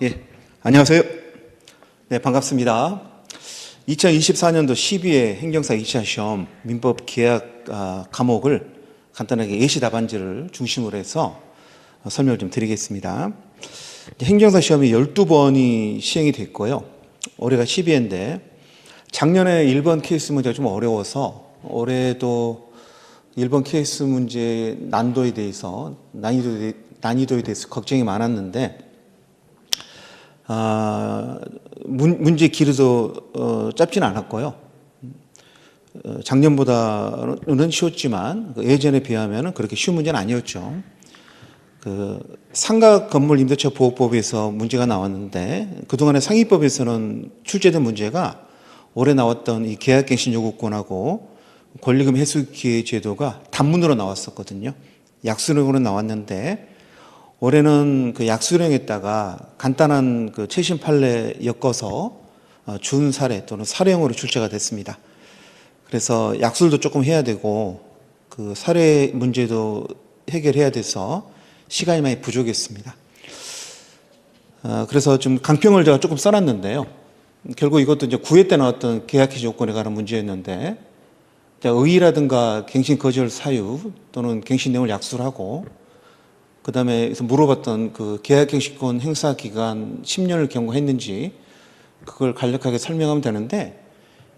예. 안녕하세요. 네, 반갑습니다. 2024년도 12회 행정사 2차 시험 민법 계약 과목을 간단하게 예시 답안지를 중심으로 해서 설명을 좀 드리겠습니다. 행정사 시험이 12번이 시행이 됐고요. 올해가 12회인데 작년에 1번 케이스 문제가 좀 어려워서 올해도 1번 케이스 문제 난이도에 대해서 걱정이 많았는데 문제 길이도 짧지는 않았고요. 작년보다는 쉬웠지만 예전에 비하면 그렇게 쉬운 문제는 아니었죠. 상가 건물 임대차 보호법에서 문제가 나왔는데 그동안에 상위법에서는 출제된 문제가 올해 나왔던 이 계약갱신 요구권하고 권리금 회수 기회 제도가 단문으로 나왔었거든요. 약수령으로 나왔는데 올해는 그 약수령에다가 간단한 그 최신 판례 엮어서 준 사례 또는 사례형으로 출제가 됐습니다. 그래서 약술도 조금 해야 되고 그 사례 문제도 해결해야 돼서 시간이 많이 부족했습니다. 그래서 좀 강평을 제가 조금 써놨는데요. 결국 이것도 이제 9회 때 나왔던 계약해지 요건에 관한 문제였는데 의의라든가 갱신 거절 사유 또는 갱신 내용을 약술하고 그 다음에 물어봤던 그 계약갱신권 행사 기간 10년을 경과했는지 그걸 간략하게 설명하면 되는데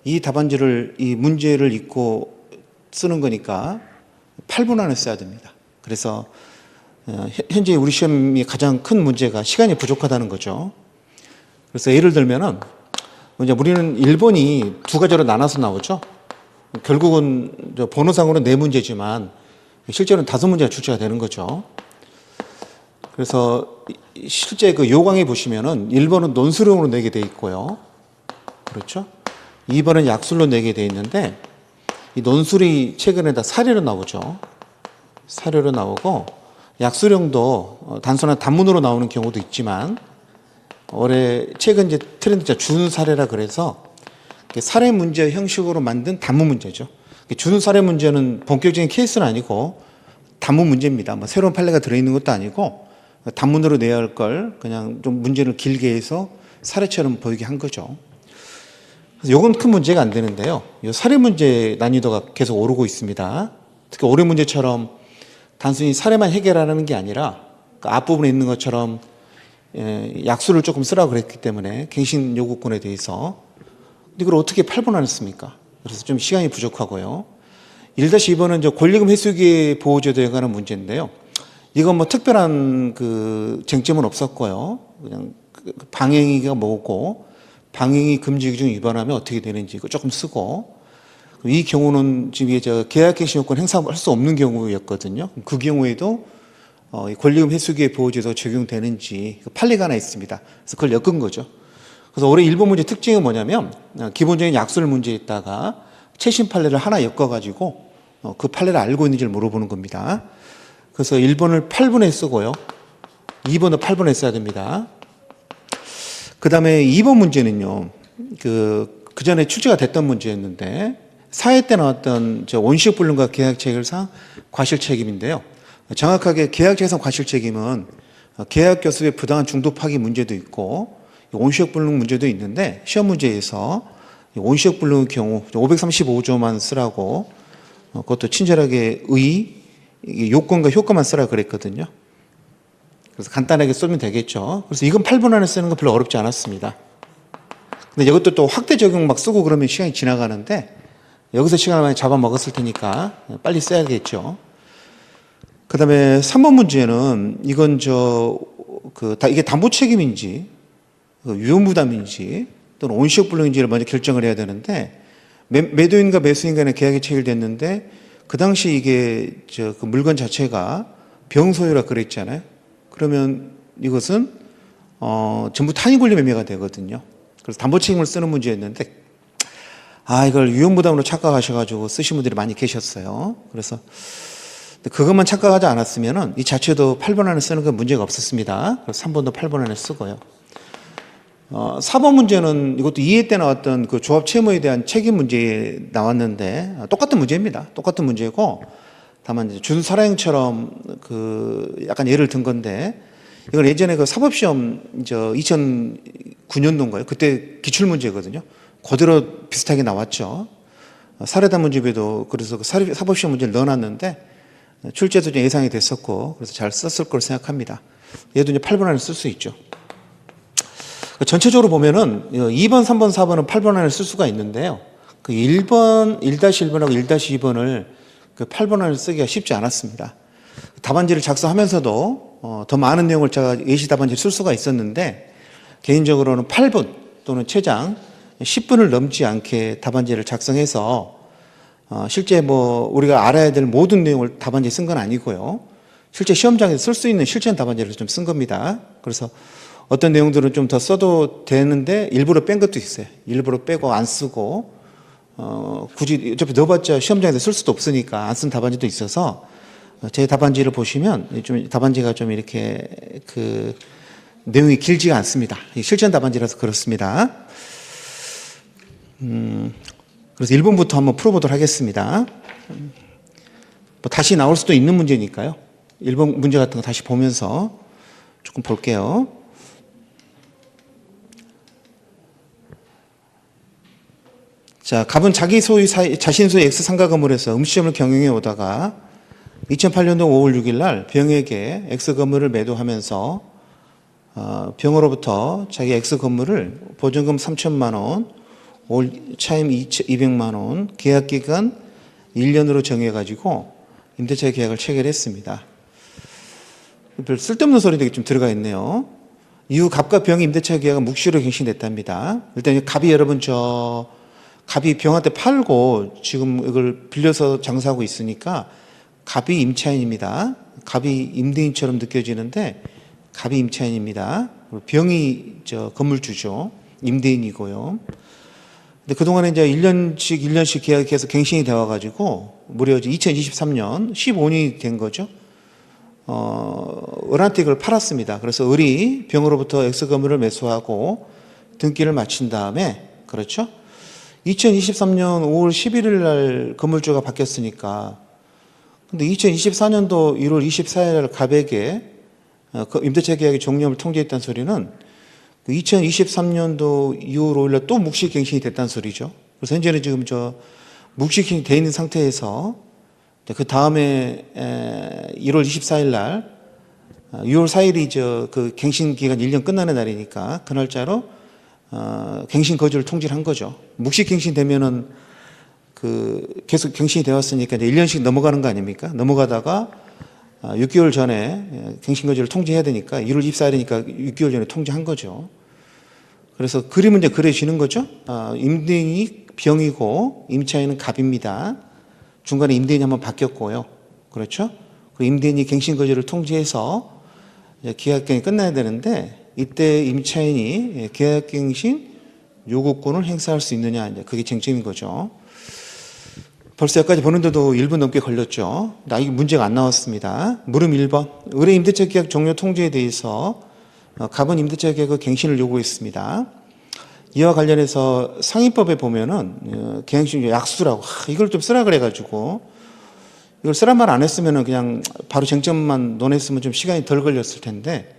이 답안지를 이 문제를 읽고 쓰는 거니까 8분 안에 써야 됩니다. 그래서 현재 우리 시험이 가장 큰 문제가 시간이 부족하다는 거죠. 그래서 예를 들면은 우리는 1번이 두 가지로 나눠서 나오죠. 결국은 번호상으로는 4문제지만 실제로는 5문제가 출제가 되는 거죠. 그래서 실제 그 요강에 보시면은 1번은 논술형으로 내게 돼 있고요. 그렇죠? 2번은 약술로 내게 돼 있는데 이 논술이 최근에 다 사례로 나오죠. 사례로 나오고 약술형도 단순한 단문으로 나오는 경우도 있지만 올해 최근 이제 트렌드가 준 사례라 그래서 사례 문제 형식으로 만든 단문 문제죠. 준 사례 문제는 본격적인 케이스는 아니고 단문 문제입니다. 뭐 새로운 판례가 들어있는 것도 아니고 단문으로 내야 할 걸 그냥 좀 문제를 길게 해서 사례처럼 보이게 한 거죠. 그래서 이건 큰 문제가 안 되는데요. 이 사례 문제 난이도가 계속 오르고 있습니다. 특히 올해 문제처럼 단순히 사례만 해결하는 게 아니라 그 앞부분에 있는 것처럼 약수를 조금 쓰라고 그랬기 때문에 갱신 요구권에 대해서 근데 이걸 어떻게 8분 안에 씁니까? 그래서 좀 시간이 부족하고요. 1-2번은 이제 권리금 회수기의 보호제도에 관한 문제인데요. 이건 뭐 특별한 그 쟁점은 없었고요. 그냥 방행위가 뭐고 방행위 금지 규정 위반하면 어떻게 되는지 이거 조금 쓰고 이 경우는 지금 이게 계약갱신 요건 행사할 수 없는 경우였거든요. 그 경우에도 권리금 회수기의 보호제도 적용되는지 판례가 하나 있습니다. 그래서 그걸 엮은 거죠. 그래서 올해 1번 문제 특징은 뭐냐면 기본적인 약술 문제에다가 최신 판례를 하나 엮어가지고 그 판례를 알고 있는지를 물어보는 겁니다. 그래서 1번을 8분에 쓰고요. 2번도 8분에 써야 됩니다. 그 다음에 2번 문제는요. 그 전에 출제가 됐던 문제였는데 4회 때 나왔던 원시적 불능과 계약 체결상 과실 책임인데요. 정확하게 계약 체결상 과실 책임은 계약 교섭의 부당한 중도 파기 문제도 있고 원시적 불능 문제도 있는데 시험 문제에서 원시적 불능의 경우 535조만 쓰라고 그것도 친절하게 요건과 효과만 쓰라고 그랬거든요. 그래서 간단하게 쓰면 되겠죠. 그래서 이건 8분 안에 쓰는 건 별로 어렵지 않았습니다. 근데 이것도 또 확대 적용 막 쓰고 그러면 시간이 지나가는데 여기서 시간을 많이 잡아먹었을 테니까 빨리 써야겠죠. 그 다음에 3번 문제는 이건 이게 담보 책임인지 위험부담인지 또는 원시적 불능인지를 먼저 결정을 해야 되는데 매도인과 매수인 간의 계약이 체결됐는데 그 당시 이게 그 물건 자체가 병소유라 그랬잖아요. 그러면 이것은 전부 타인 권리 매매가 되거든요. 그래서 담보 책임을 쓰는 문제였는데 이걸 위험부담으로 착각하셔가지고 쓰신 분들이 많이 계셨어요. 그래서 그것만 착각하지 않았으면은 이 자체도 8번 안에 쓰는 건 문제가 없었습니다. 그래서 3번도 8번 안에 쓰고요. 4번 문제는 이것도 2회 때 나왔던 그 조합 채무에 대한 책임 문제에 나왔는데 똑같은 문제입니다. 똑같은 문제고 다만 이제 준사례형처럼 그 약간 예를 든 건데 이건 예전에 그 사법시험 2009년도인가요? 그때 기출문제거든요. 그대로 비슷하게 나왔죠. 사례다 문제에도 그래서 그 사법시험 문제를 넣어놨는데 출제도 좀 예상이 됐었고 그래서 잘 썼을 걸 생각합니다. 얘도 이제 8번 안에 쓸 수 있죠. 전체적으로 보면은 2번, 3번, 4번은 8번 안에 쓸 수가 있는데요. 그 1번, 1-1번하고 1-2번을 그 8번 안에 쓰기가 쉽지 않았습니다. 답안지를 작성하면서도 더 많은 내용을 제가 예시 답안지를 쓸 수가 있었는데 개인적으로는 8분 또는 최장 10분을 넘지 않게 답안지를 작성해서 실제 뭐 우리가 알아야 될 모든 내용을 답안지에 쓴 건 아니고요. 실제 시험장에서 쓸 수 있는 실전 답안지를 좀 쓴 겁니다. 그래서 어떤 내용들은 좀 더 써도 되는데 일부러 뺀 것도 있어요. 일부러 빼고 안 쓰고 굳이 어차피 넣어봤자 시험장에서 쓸 수도 없으니까 안 쓴 답안지도 있어서 제 답안지를 보시면 좀 답안지가 좀 이렇게 그 내용이 길지가 않습니다. 실전 답안지라서 그렇습니다. 그래서 1번부터 한번 풀어보도록 하겠습니다. 뭐 다시 나올 수도 있는 문제니까요. 1번 문제 같은 거 다시 보면서 조금 볼게요. 자, 갑은 자기 소유 자신 소유 X 상가 건물에서 음식점을 경영해 오다가 2008년도 5월 6일 날 병에게 X 건물을 매도하면서 병으로부터 자기 X 건물을 보증금 3천만 원, 올 차임 200만 원, 계약 기간 1년으로 정해가지고 임대차 계약을 체결했습니다. 별 쓸데없는 소리 되게 좀 들어가 있네요. 이후 갑과 병의 임대차 계약은 묵시로 갱신됐답니다. 일단 갑이 여러분 갑이 병한테 팔고 지금 이걸 빌려서 장사하고 있으니까 갑이 임차인입니다. 갑이 임대인처럼 느껴지는데 갑이 임차인입니다. 병이 건물주죠. 임대인이고요. 근데 그동안에 이제 1년씩 계약해서 갱신이 되어가지고 무려 2023년 15년이 된 거죠. 을한테 이걸 팔았습니다. 그래서 을이 병으로부터 X 건물을 매수하고 등기를 마친 다음에 그렇죠. 2023년 5월 11일 날 건물주가 바뀌었으니까 근데 2024년도 1월 24일 날 갑에게 임대차 계약의 종료를 통지했다는 소리는 2023년도 2월 5일 날 또 묵시 갱신이 됐다는 소리죠. 그래서 현재는 지금 묵시 갱신이 돼 있는 상태에서 그 다음에 1월 24일 날 6월 4일이 그 갱신 기간 1년 끝나는 날이니까 그 날짜로 갱신 거주를 통지를 한 거죠. 묵시 갱신 되면은 계속 갱신이 되었으니까 이제 1년씩 넘어가는 거 아닙니까? 넘어가다가 6개월 전에 갱신 거주를 통지해야 되니까 1월 24일이니까 6개월 전에 통지한 거죠. 그래서 그림은 이제 그려지는 거죠. 임대인이 병이고 임차인은 갑입니다. 중간에 임대인이 한번 바뀌었고요. 그렇죠? 그 임대인이 갱신 거주를 통지해서 계약갱이 끝나야 되는데 이때 임차인이 계약갱신 요구권을 행사할 수 있느냐 이제 그게 쟁점인 거죠. 벌써 여기까지 보는데도 1분 넘게 걸렸죠. 이 문제가 안 나왔습니다. 물음 1번. 의뢰 임대차 계약 종료 통지에 대해서 갑은 임대차 계약의 갱신을 요구했습니다. 이와 관련해서 상위법에 보면은 계약갱신 약수라고 이걸 좀 쓰라 그래가지고 이걸 쓰란 말 안 했으면은 그냥 바로 쟁점만 논했으면 좀 시간이 덜 걸렸을 텐데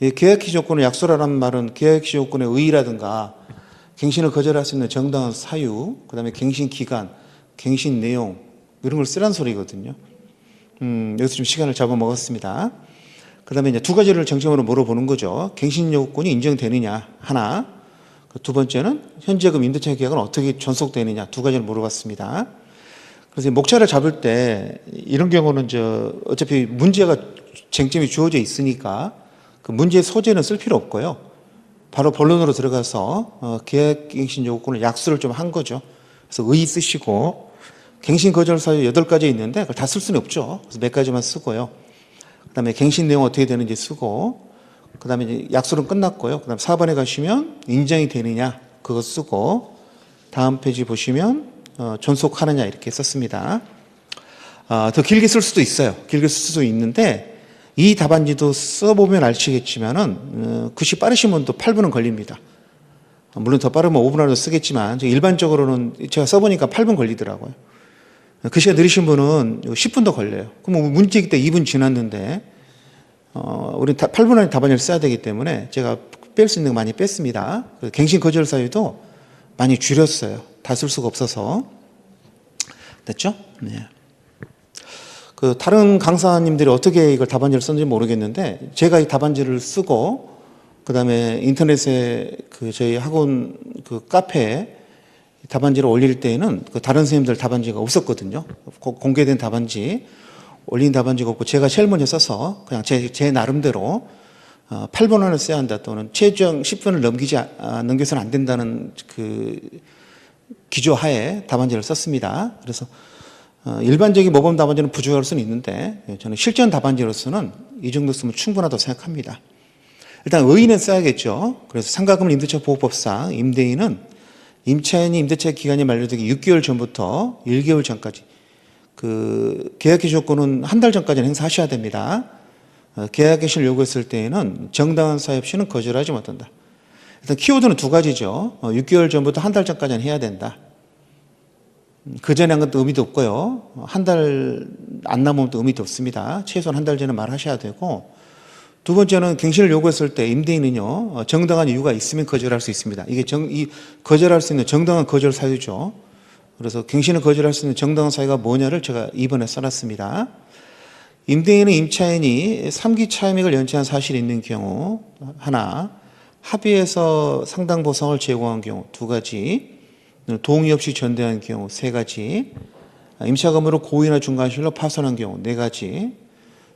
계약시 조건을 약수라는 말은 계약시 조건의 의의라든가 갱신을 거절할 수 있는 정당한 사유, 그 다음에 갱신 기간, 갱신 내용 이런 걸 쓰란 소리거든요. 여기서 좀 시간을 잡아먹었습니다. 그 다음에 이제 두 가지를 정점으로 물어보는 거죠. 갱신 요건이 인정되느냐 하나, 두 번째는 현재금 임대차 계약은 어떻게 존속되느냐 두 가지를 물어봤습니다. 그래서 목차를 잡을 때 이런 경우는 어차피 문제가 쟁점이 주어져 있으니까 그 문제의 소재는 쓸 필요 없고요. 바로 본론으로 들어가서 계약갱신 요건을 약수를 좀 한 거죠. 그래서 의의 쓰시고 갱신 거절 사유 8가지 있는데 그걸 다 쓸 수는 없죠. 그래서 몇 가지만 쓰고요. 그 다음에 갱신 내용 어떻게 되는지 쓰고 그 다음에 이제 약수는 끝났고요. 그 다음 4번에 가시면 인정이 되느냐 그거 쓰고 다음 페이지 보시면 존속하느냐 이렇게 썼습니다. 더 길게 쓸 수도 있어요. 길게 쓸 수도 있는데 이 답안지도 써보면 아시겠지만은 글씨 빠르신 분도 8분은 걸립니다. 물론 더 빠르면 5분 안에도 쓰겠지만 일반적으로는 제가 써보니까 8분 걸리더라고요. 글씨가 느리신 분은 10분 더 걸려요. 그럼 문제기 때 2분 지났는데 우리 8분 안에 답안지를 써야 되기 때문에 제가 뺄 수 있는 거 많이 뺐습니다. 갱신 거절 사유도 많이 줄였어요. 다 쓸 수가 없어서. 됐죠? 네. 다른 강사님들이 어떻게 이걸 답안지를 썼는지 모르겠는데, 제가 이 답안지를 쓰고, 그 다음에 인터넷에 저희 학원 카페에 답안지를 올릴 때에는 다른 선생님들 답안지가 없었거든요. 공개된 답안지, 올린 답안지가 없고, 제가 제일 먼저 써서 그냥 제 나름대로 8분 안에 써야 한다, 또는 최종 10분을 넘겨서는 안 된다는 기조 하에 답안지를 썼습니다. 그래서 일반적인 모범 답안지는 부족할 수는 있는데, 저는 실전 답안지로서는 이 정도 쓰면 충분하다고 생각합니다. 일단 의의는 써야겠죠. 그래서 상가금을 임대차 보호법상 임대인은 임차인이 임대차 기간이 만료되기 6개월 전부터 1개월 전까지, 계약 개시 조건은 한 달 전까지는 행사하셔야 됩니다. 계약 개시를 요구했을 때에는 정당한 사유 없이는 거절하지 못한다. 일단 키워드는 두 가지죠. 6개월 전부터 한 달 전까지는 해야 된다. 그 전에 한 것도 의미도 없고요. 한 달 안 남으면 또 의미도 없습니다. 최소한 한 달 전에 말하셔야 되고, 두 번째는 갱신을 요구했을 때 임대인은요, 정당한 이유가 있으면 거절할 수 있습니다. 이게 거절할 수 있는 정당한 거절 사유죠. 그래서 갱신을 거절할 수 있는 정당한 사유가 뭐냐를 제가 2번에 써놨습니다. 임대인은 임차인이 3기 차임액을 연체한 사실이 있는 경우 하나, 합의해서 상당 보상을 제공한 경우 두 가지, 동의 없이 전대한 경우 세 가지, 임차 건물을 고의나 중간실로 파손한 경우 네 가지,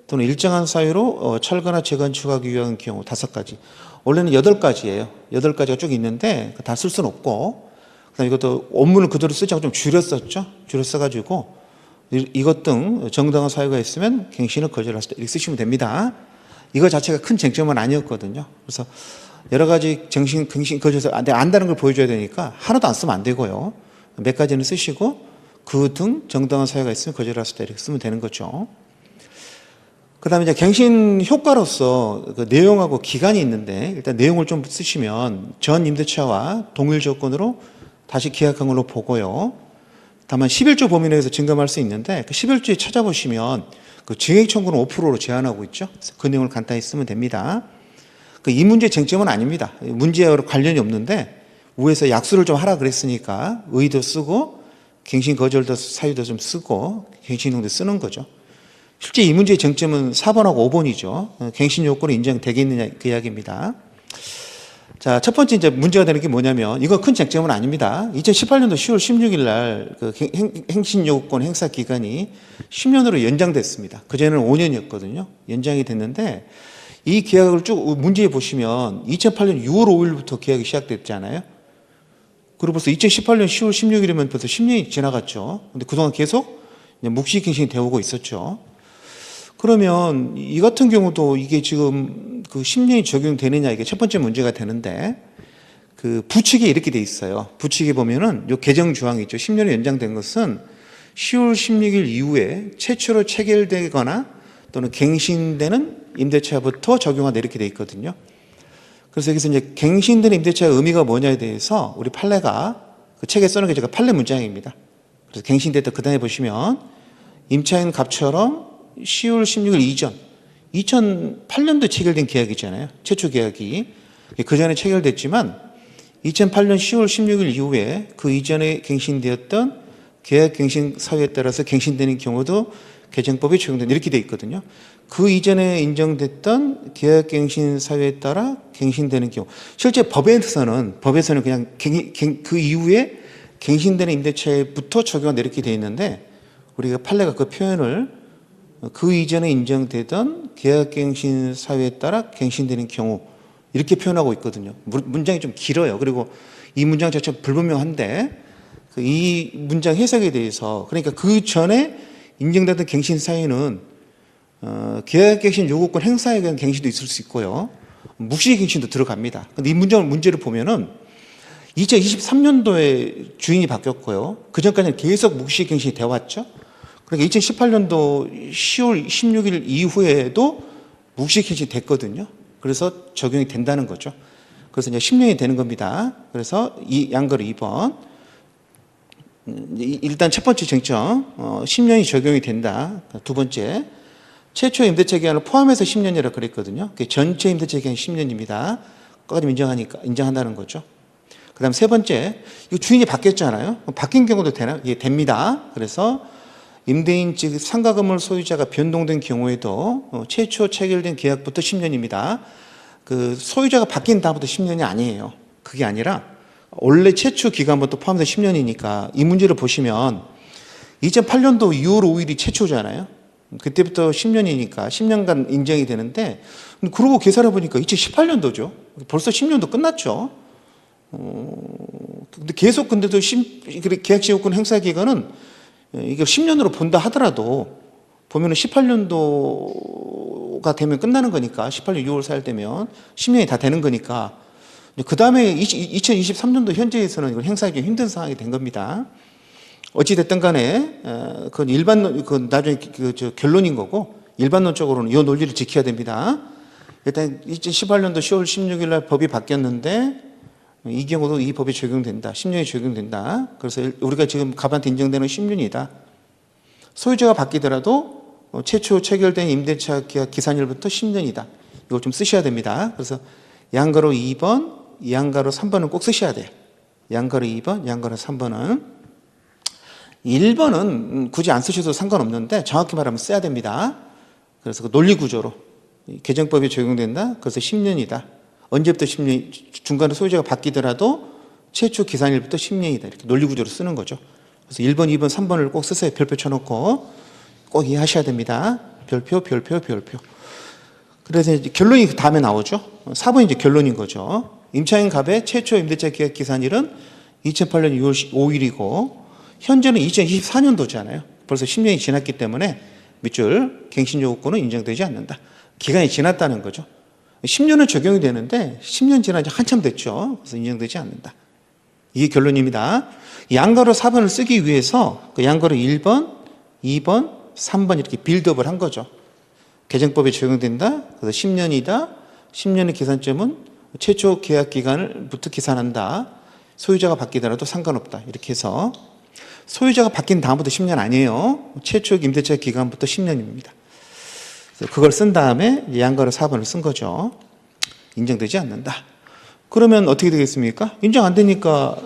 또는 일정한 사유로 철거나 재건축하기 위한 경우 다섯 가지. 원래는 8가지예요. 8가지가 쭉 있는데 다 쓸 수는 없고, 그다음에 이것도 원문을 그대로 쓰지 않고 좀 줄였었죠. 줄여써가지고 이것 등 정당한 사유가 있으면 갱신을 거절할 수 있다, 이렇게 쓰시면 됩니다. 이거 자체가 큰 쟁점은 아니었거든요. 그래서 여러 가지 갱신 거절서 안다는 걸 보여줘야 되니까 하나도 안 쓰면 안 되고요. 몇 가지는 쓰시고 그 등 정당한 사유가 있으면 거절할 수 있다, 이렇게 쓰면 되는 거죠. 그 다음에 이제 갱신 효과로서 내용하고 기간이 있는데, 일단 내용을 좀 쓰시면 전 임대차와 동일 조건으로 다시 계약한 걸로 보고요. 다만 11조 범위 내에서 증감할 수 있는데, 11조에 찾아보시면 증액 청구는 5%로 제한하고 있죠. 그 내용을 간단히 쓰면 됩니다. 이 문제 쟁점은 아닙니다. 문제와 관련이 없는데, 위에서 약수를 좀 하라 그랬으니까 의의도 쓰고 갱신 거절도 사유도 좀 쓰고 갱신형도 쓰는 거죠. 실제 이 문제의 쟁점은 4번하고 5번이죠. 갱신 요건이 인정되겠느냐, 그 이야기입니다. 자, 첫 번째 이제 문제가 되는 게 뭐냐면, 이거 큰 쟁점은 아닙니다. 2018년도 10월 16일 날 갱신 요건 행사 기간이 10년으로 연장됐습니다. 그전에는 5년이었거든요. 연장이 됐는데, 이 계약을 쭉 문제에 보시면 2008년 6월 5일부터 계약이 시작됐잖아요. 그리고 벌써 2018년 10월 16일이면 벌써 10년이 지나갔죠. 근데 그동안 계속 묵시갱신이 되어 오고 있었죠. 그러면 이 같은 경우도 이게 지금 10년이 적용되느냐, 이게 첫 번째 문제가 되는데, 부칙에 이렇게 돼 있어요. 부칙에 보면은 요 개정 조항이 있죠. 10년이 연장된 것은 10월 16일 이후에 최초로 체결되거나 또는 갱신되는 임대차부터 적용하다, 이렇게 돼 있거든요. 그래서 여기서 이제 갱신되는 임대차의 의미가 뭐냐에 대해서 우리 판례가 책에 써놓은 게 제가 판례 문장입니다. 그래서 갱신됐다 그 다음에 보시면 임차인 값처럼 10월 16일 이전, 2008년도 체결된 계약이잖아요. 최초 계약이. 그 전에 체결됐지만 2008년 10월 16일 이후에 그 이전에 갱신되었던 계약 갱신 사유에 따라서 갱신되는 경우도 개정법이 적용된다, 이렇게 돼 있거든요. 그 이전에 인정됐던 계약 갱신 사유에 따라 갱신되는 경우, 실제 법에서는 그냥 그 이후에 갱신되는 임대차에부터 적용한다, 이렇게 돼 있는데, 우리가 판례가 그 표현을 그 이전에 인정되던 계약갱신 사유에 따라 갱신되는 경우, 이렇게 표현하고 있거든요. 문장이 좀 길어요. 그리고 이 문장 자체가 불분명한데, 이 문장 해석에 대해서, 그러니까 그 전에 인정되던 갱신 사유는 계약갱신 요구권 행사에 대한 갱신도 있을 수 있고요, 묵시갱신도 들어갑니다. 근데 이 문제를 보면은 2023년도에 주인이 바뀌었고요, 그 전까지는 계속 묵시갱신이 되어 왔죠. 그러니까 2018년도 10월 16일 이후에도 묵시갱신이 됐거든요. 그래서 적용이 된다는 거죠. 그래서 이제 10년이 되는 겁니다. 그래서 이 양거리 2번. 일단 첫 번째 쟁점, 10년이 적용이 된다. 두 번째, 최초 임대차 기간을 포함해서 10년이라고 그랬거든요. 그게 전체 임대차 기간이 10년입니다. 끝까지 인정한다는 거죠. 그 다음 세 번째, 이거 주인이 바뀌었잖아요. 바뀐 경우도 되나? 예, 됩니다. 그래서 임대인 즉 상가 건물 소유자가 변동된 경우에도 최초 체결된 계약부터 10년입니다. 그 소유자가 바뀐 다음부터 10년이 아니에요. 그게 아니라 원래 최초 기간부터 포함해서 10년이니까 이 문제를 보시면 2008년도 2월 5일이 최초잖아요. 그때부터 10년이니까 10년간 인정이 되는데 그러고 계산해 보니까 2018년도죠. 벌써 10년도 끝났죠. 근데 계속 근데도 계약 시효권 행사 기간은 이게 10년으로 본다 하더라도 보면은 18년도가 되면 끝나는 거니까 18년 6월 4일 되면 10년이 다 되는 거니까 그 다음에 2023년도 현재에서는 이걸 행사하기 힘든 상황이 된 겁니다. 어찌 됐든 간에 그건 나중에 결론인 거고 일반론적으로는 이 논리를 지켜야 됩니다. 일단 2018년도 10월 16일 날 법이 바뀌었는데 이 경우도 이 법이 적용된다. 10년이 적용된다. 그래서 우리가 지금 갑한테 인정되는 10년이다. 소유자가 바뀌더라도 최초 체결된 임대차 계약 기산일부터 10년이다. 이거 좀 쓰셔야 됩니다. 그래서 양가로 2번, 양가로 3번은 꼭 쓰셔야 돼요. 양가로 2번, 양가로 3번은 1번은 굳이 안 쓰셔도 상관없는데 정확히 말하면 써야 됩니다. 그래서 그 논리 구조로 개정법이 적용된다. 그래서 10년이다. 언제부터 10년, 중간에 소유자가 바뀌더라도 최초 기산일부터 10년이다. 이렇게 논리 구조로 쓰는 거죠. 그래서 1번, 2번, 3번을 꼭 쓰세요. 별표 쳐놓고 꼭 이해하셔야 됩니다. 별표. 그래서 이제 결론이 그 다음에 나오죠. 4번이 이제 결론인 거죠. 임차인 갑의 최초 임대차 계약 기산일은 2008년 6월 5일이고 현재는 2024년도잖아요. 벌써 10년이 지났기 때문에 밑줄 갱신 요구권은 인정되지 않는다. 기간이 지났다는 거죠. 10년은 적용이 되는데 10년 지난 지 한참 됐죠. 그래서 인정되지 않는다. 이게 결론입니다. 양가로 4번을 쓰기 위해서 그 양가로 1번, 2번, 3번 이렇게 빌드업을 한 거죠. 개정법에 적용된다. 그래서 10년이다. 10년의 계산점은 최초 계약 기간을부터 계산한다. 소유자가 바뀌더라도 상관없다. 이렇게 해서 소유자가 바뀐 다음부터 10년 아니에요. 최초 임대차 기간부터 10년입니다. 그걸 쓴 다음에 양가로 4번을 쓴 거죠. 인정되지 않는다. 그러면 어떻게 되겠습니까? 인정 안 되니까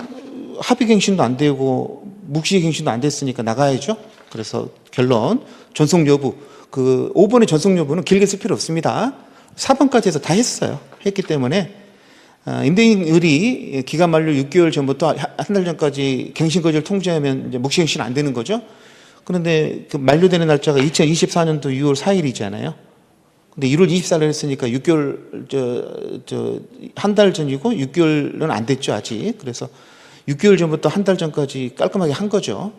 합의갱신도 안 되고 묵시갱신도 안 됐으니까 나가야죠. 그래서 결론 전속 여부. 그 5번의 전속 여부는 길게 쓸 필요 없습니다. 4번까지 해서 다 했어요. 했기 때문에 임대인율이 기간 만료 6개월 전부터 한 달 전까지 갱신거지를 통지하면 이제 묵시갱신 안 되는 거죠. 그런데 그 만료되는 날짜가 2024년도 6월 4일이잖아요. 근데 1월 24일에 했으니까 6개월, 한 달 전이고 6개월은 안 됐죠, 아직. 그래서 6개월 전부터 한 달 전까지 깔끔하게 한 거죠.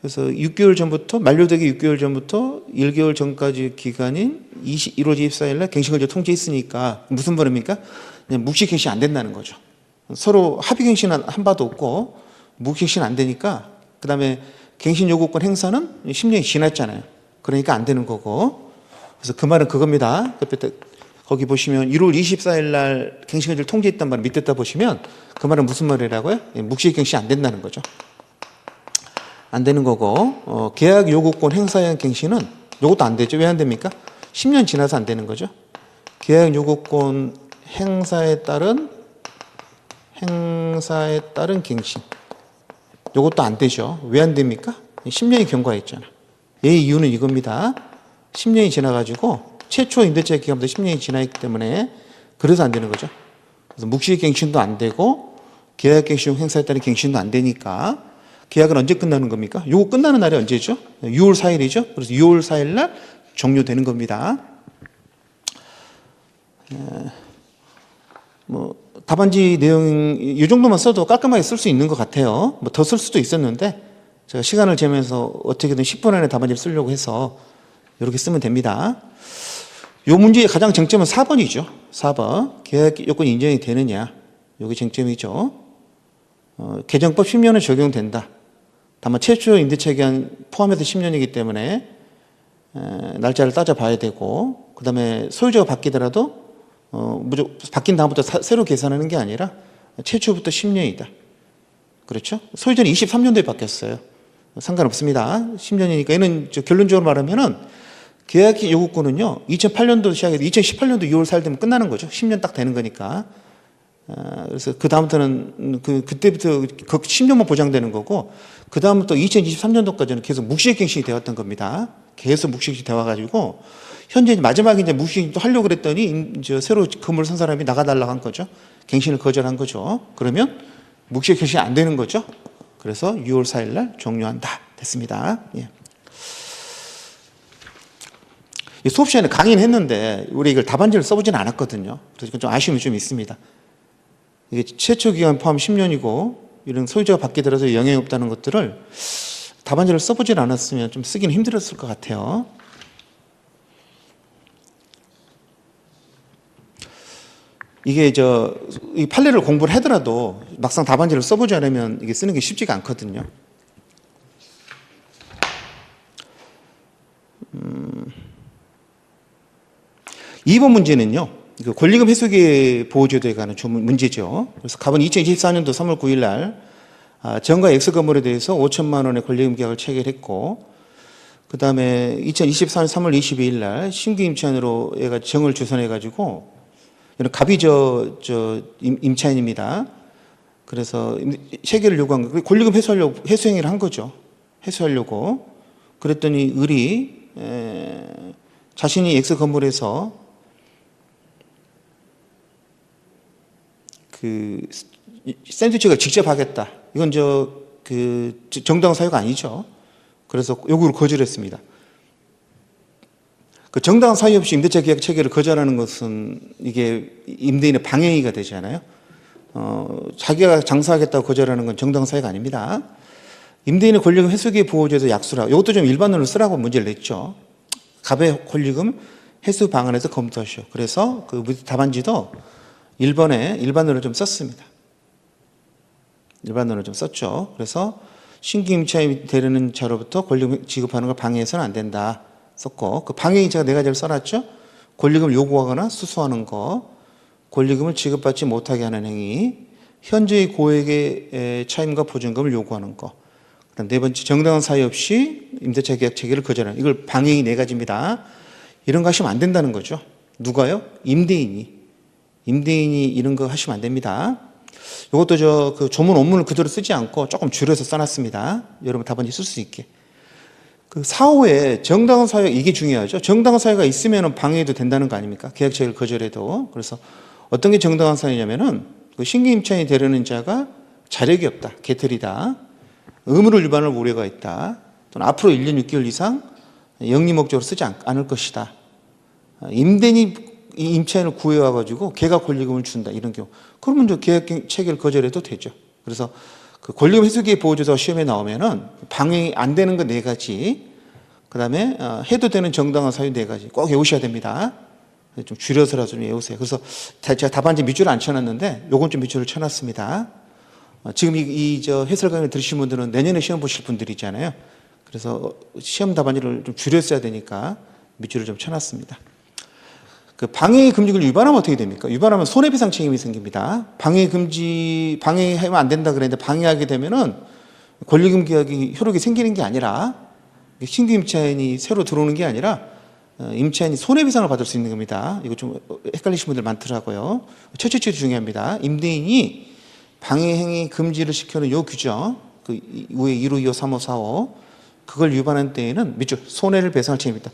그래서 6개월 전부터, 만료되기 6개월 전부터 1개월 전까지 기간인 1월 24일 날 갱신거지 통지했으니까 무슨 말입니까? 그냥 묵시갱신 안 된다는 거죠. 서로 합의갱신 한 바도 없고 묵시갱신 안 되니까 그 다음에 갱신 요구권 행사는 10년이 지났잖아요. 그러니까 안 되는 거고. 그래서 그 말은 그겁니다. 거기 보시면 1월 24일 날 갱신거지를 통지했단 말을 밑에다 보시면 그 말은 무슨 말이라고요? 묵시갱신 안 된다는 거죠. 안 되는 거고 계약 요구권 행사에 의한 갱신은 요것도 안 되죠. 왜 안 됩니까? 10년 지나서 안 되는 거죠. 계약 요구권 행사에 따른 갱신 요것도 안 되죠. 왜 안 됩니까? 10년이 경과했잖아. 이 이유는 이겁니다. 10년이 지나가지고 최초 임대차 기간부터 10년이 지나있기 때문에 그래서 안 되는 거죠. 그래서 묵시갱신도 안 되고 계약갱신 행사에 따른 갱신도 안 되니까 계약은 언제 끝나는 겁니까? 요거 끝나는 날이 언제죠? 6월 4일이죠. 그래서 6월 4일 날 종료되는 겁니다. 답안지 내용 이 정도만 써도 깔끔하게 쓸 수 있는 것 같아요. 더 쓸 수도 있었는데 제가 시간을 재면서 어떻게든 10분 안에 답안지를 쓰려고 해서 이렇게 쓰면 됩니다. 이 문제의 가장 쟁점은 4번이죠. 4번 계약 요건 인정이 되느냐. 이게 쟁점이죠. 개정법 10년은 적용된다. 다만 최초 임대차 기간 포함해서 10년이기 때문에 날짜를 따져봐야 되고 그 다음에 소유자가 바뀌더라도 무조건 바뀐 다음부터 새로 계산하는 게 아니라 최초부터 10년이다. 그렇죠? 소유자는 23년도에 바뀌었어요. 상관없습니다. 10년이니까 얘는 결론적으로 말하면은 계약 요구권은요, 2008년도 시작해서 2018년도 6월 4일 되면 끝나는 거죠. 10년 딱 되는 거니까. 그래서 그다음부터는 그때부터 그 10년만 보장되는 거고, 그다음부터 2023년도까지는 계속 묵시갱신이 되었던 겁니다. 계속 묵시갱신이 되어가지고, 현재 마지막에 이제 묵시갱신 또 하려고 그랬더니, 이제 새로 건물을 산 사람이 나가달라고 한 거죠. 갱신을 거절한 거죠. 그러면 묵시갱신이 안 되는 거죠. 그래서 6월 4일 날 종료한다. 됐습니다. 예. 수업 시간에 강의는 했는데 우리 이걸 답안지를 써보지는 않았거든요. 그래서 좀 아쉬움이 좀 있습니다. 이게 최초 기간 포함 10년이고 이런 소유자가 바뀌더라도 영향이 없다는 것들을 답안지를 써보질 않았으면 좀 쓰기는 힘들었을 것 같아요. 이게 이 판례를 공부를 하더라도 막상 답안지를 써보지 않으면 이게 쓰는 게 쉽지가 않거든요. 2번 문제는요, 권리금 회수기의 보호제도에 관한 문제죠. 그래서 갑은 2024년도 3월 9일 날 정가 X 건물에 대해서 5천만 원의 권리금 계약을 체결했고, 그 다음에 2024년 3월 22일 날 신규 임차인으로 얘가 정을 주선해가지고, 이런 갑이 임차인입니다. 그래서 체결을 요구한 거, 권리금 회수 행위를 한 거죠. 회수하려고. 그랬더니 을이 자신이 X 건물에서 샌드위치가 직접 하겠다. 이건 정당한 사유가 아니죠. 그래서 요구를 거절했습니다. 그 정당한 사유 없이 임대차 계약 체결을 거절하는 것은 이게 임대인의 방해가 되잖아요. 자기가 장사하겠다고 거절하는 건 정당한 사유가 아닙니다. 임대인의 권리금 회수기의 보호제도 약수라. 이것도 좀 일반론을 쓰라고 문제를 냈죠. 갑의 권리금 회수 방안에서 검토하시오. 그래서 그 답안지도 1번에 일반론을 좀 썼습니다. 일반론을 좀 썼죠. 그래서 신규 임차인이 되려는 자로부터 권리금 지급하는 걸 방해해서는 안 된다. 썼고, 그 방해인 제가 네 가지를 써놨죠. 권리금을 요구하거나 수수하는 거, 권리금을 지급받지 못하게 하는 행위, 현재의 고액의 차임과 보증금을 요구하는 거, 그다음 네 번째 정당한 사유 없이 임대차 계약 체결을 거절하는, 이걸 방해인 네 가지입니다. 이런 거 하시면 안 된다는 거죠. 누가요? 임대인이 이런 거 하시면 안 됩니다. 이것도 그 조문 원문을 그대로 쓰지 않고 조금 줄여서 써놨습니다. 여러분 답안지 쓸 수 있게. 그 사후에 정당한 사유, 이게 중요하죠. 정당한 사유가 있으면 방해해도 된다는 거 아닙니까? 계약 체결 거절해도. 그래서 어떤 게 정당한 사유냐면은 그 신규 임차인이 되려는 자가 자력이 없다, 개털이다, 의무를 위반할 우려가 있다, 또는 앞으로 1년 6개월 이상 영리 목적으로 쓰지 않을 것이다, 임대인이 이 임차인을 구해와가지고 걔가 권리금을 준다, 이런 경우. 그러면 저 계약 체결 거절해도 되죠. 그래서 그 권리금 회수기의 보호제도가 시험에 나오면은 방해 안 되는 거 네 가지, 그 다음에 해도 되는 정당한 사유 네 가지 꼭 외우셔야 됩니다. 좀 줄여서라도 좀 외우세요. 그래서 제가 답안지 밑줄을 안 쳐놨는데 요건 좀 밑줄을 쳐놨습니다. 지금 저 해설 강의 들으신 분들은 내년에 시험 보실 분들이잖아요. 그래서 시험 답안지를 좀 줄였어야 되니까 밑줄을 좀 쳐놨습니다. 그 방해 금지를 위반하면 어떻게 됩니까? 위반하면 손해배상 책임이 생깁니다. 방해하면 안 된다 그랬는데 방해하게 되면은 권리금 계약이 효력이 생기는 게 아니라, 신규 임차인이 새로 들어오는 게 아니라 임차인이 손해배상을 받을 수 있는 겁니다. 이거 좀 헷갈리시는 분들 많더라고요. 첫째 중요합니다. 임대인이 방해행위 금지를 시켜놓은 요 규정, 그 위에 1호, 2호, 3호, 4호, 그걸 위반한 때에는 밑줄 손해를 배상할 책임입니다.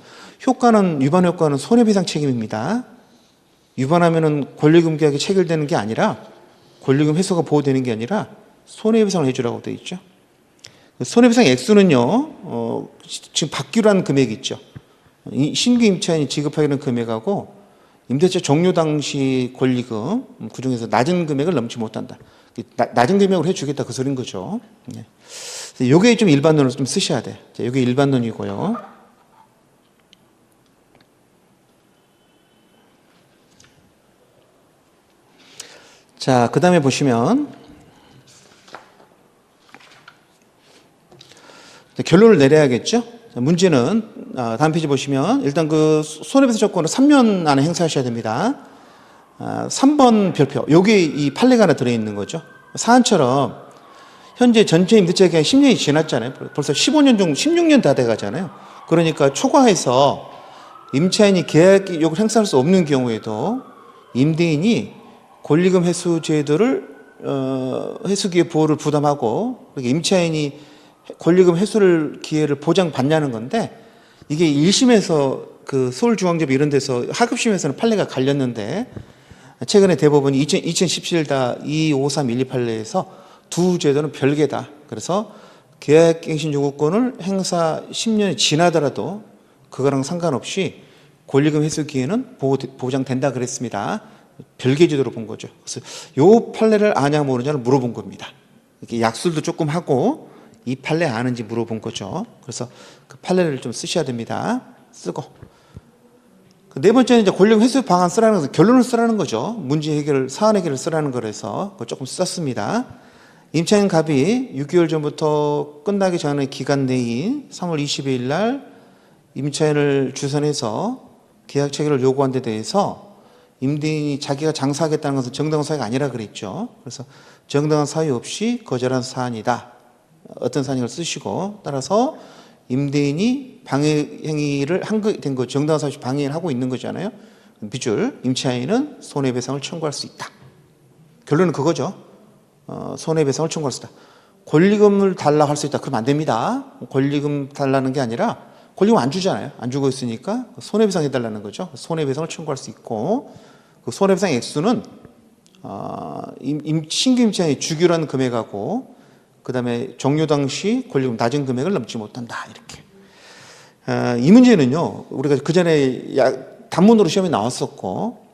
위반 효과는 손해배상 책임입니다. 위반하면은 권리금 계약이 체결되는 게 아니라, 권리금 회수가 보호되는 게 아니라 손해배상을 해주라고 되어 있죠. 손해배상 액수는요, 지금 받기로 한 금액이 있죠. 신규 임차인이 지급하기로 한 금액하고 임대차 종료 당시 권리금, 그중에서 낮은 금액을 넘지 못한다. 낮은 금액으로 해주겠다, 그 소린 거죠. 요게 좀 일반론으로 좀 쓰셔야 돼. 요게 일반론이고요. 자, 그 다음에 보시면 결론을 내려야겠죠. 문제는 다음 페이지 보시면 일단 그 손해배상 조건을 3년 안에 행사하셔야 됩니다. 3번 별표, 여기 이 판례가 하나 들어있는 거죠. 사안처럼 현재 전체 임대차 기간이 10년이 지났잖아요. 벌써 15년 정도, 16년 다 돼가잖아요. 그러니까 초과해서 임차인이 계약력을 행사할 수 없는 경우에도 임대인이 권리금 회수 제도를 회수기회 보호를 부담하고 그러니까 임차인이 권리금 회수를 기회를 보장받냐는 건데 이게 1심에서 그 서울중앙지법 이런 데서 하급심에서는 판례가 갈렸는데 최근에 대법원이 2017-25312 판례에서 두 제도는 별개다. 그래서 계약갱신 요구권을 행사 10년이 지나더라도 그거랑 상관없이 권리금 회수 기회는 보장된다 그랬습니다. 별개 제도로 본 거죠. 그래서 요 판례를 아냐 모르냐를 물어본 겁니다. 이렇게 약술도 조금 하고 이 판례 아는지 물어본 거죠. 그래서 그 판례를 좀 쓰셔야 됩니다. 쓰고. 네 번째는 이제 권리금 회수 방안 쓰라는 것은 결론을 쓰라는 거죠. 문제 해결, 사안 해결을 쓰라는 거라서 그걸 조금 썼습니다. 임차인 갑이 6개월 전부터 끝나기 전의 기간 내인 3월 22일 날 임차인을 주선해서 계약 체결을 요구한 데 대해서 임대인이 자기가 장사하겠다는 것은 정당한 사유가 아니라 그랬죠. 그래서 정당한 사유 없이 거절한 사안이다. 어떤 사안을 쓰시고 따라서 임대인이 방해 행위를 된 거 정당한 사유 없이 방해를 하고 있는 거잖아요. 빗줄 임차인은 손해배상을 청구할 수 있다. 결론은 그거죠. 손해배상을 청구할 수 있다. 권리금을 달라고 할 수 있다. 그러면 안 됩니다. 권리금 달라는 게 아니라 권리금 안 주잖아요. 안 주고 있으니까 손해배상 해달라는 거죠. 손해배상을 청구할 수 있고 그 손해배상 액수는 신규 임차인이 주기로 금액하고 그 다음에 종료 당시 권리금 낮은 금액을 넘지 못한다. 이렇게. 이 문제는요. 우리가 그 전에 단문으로 시험에 나왔었고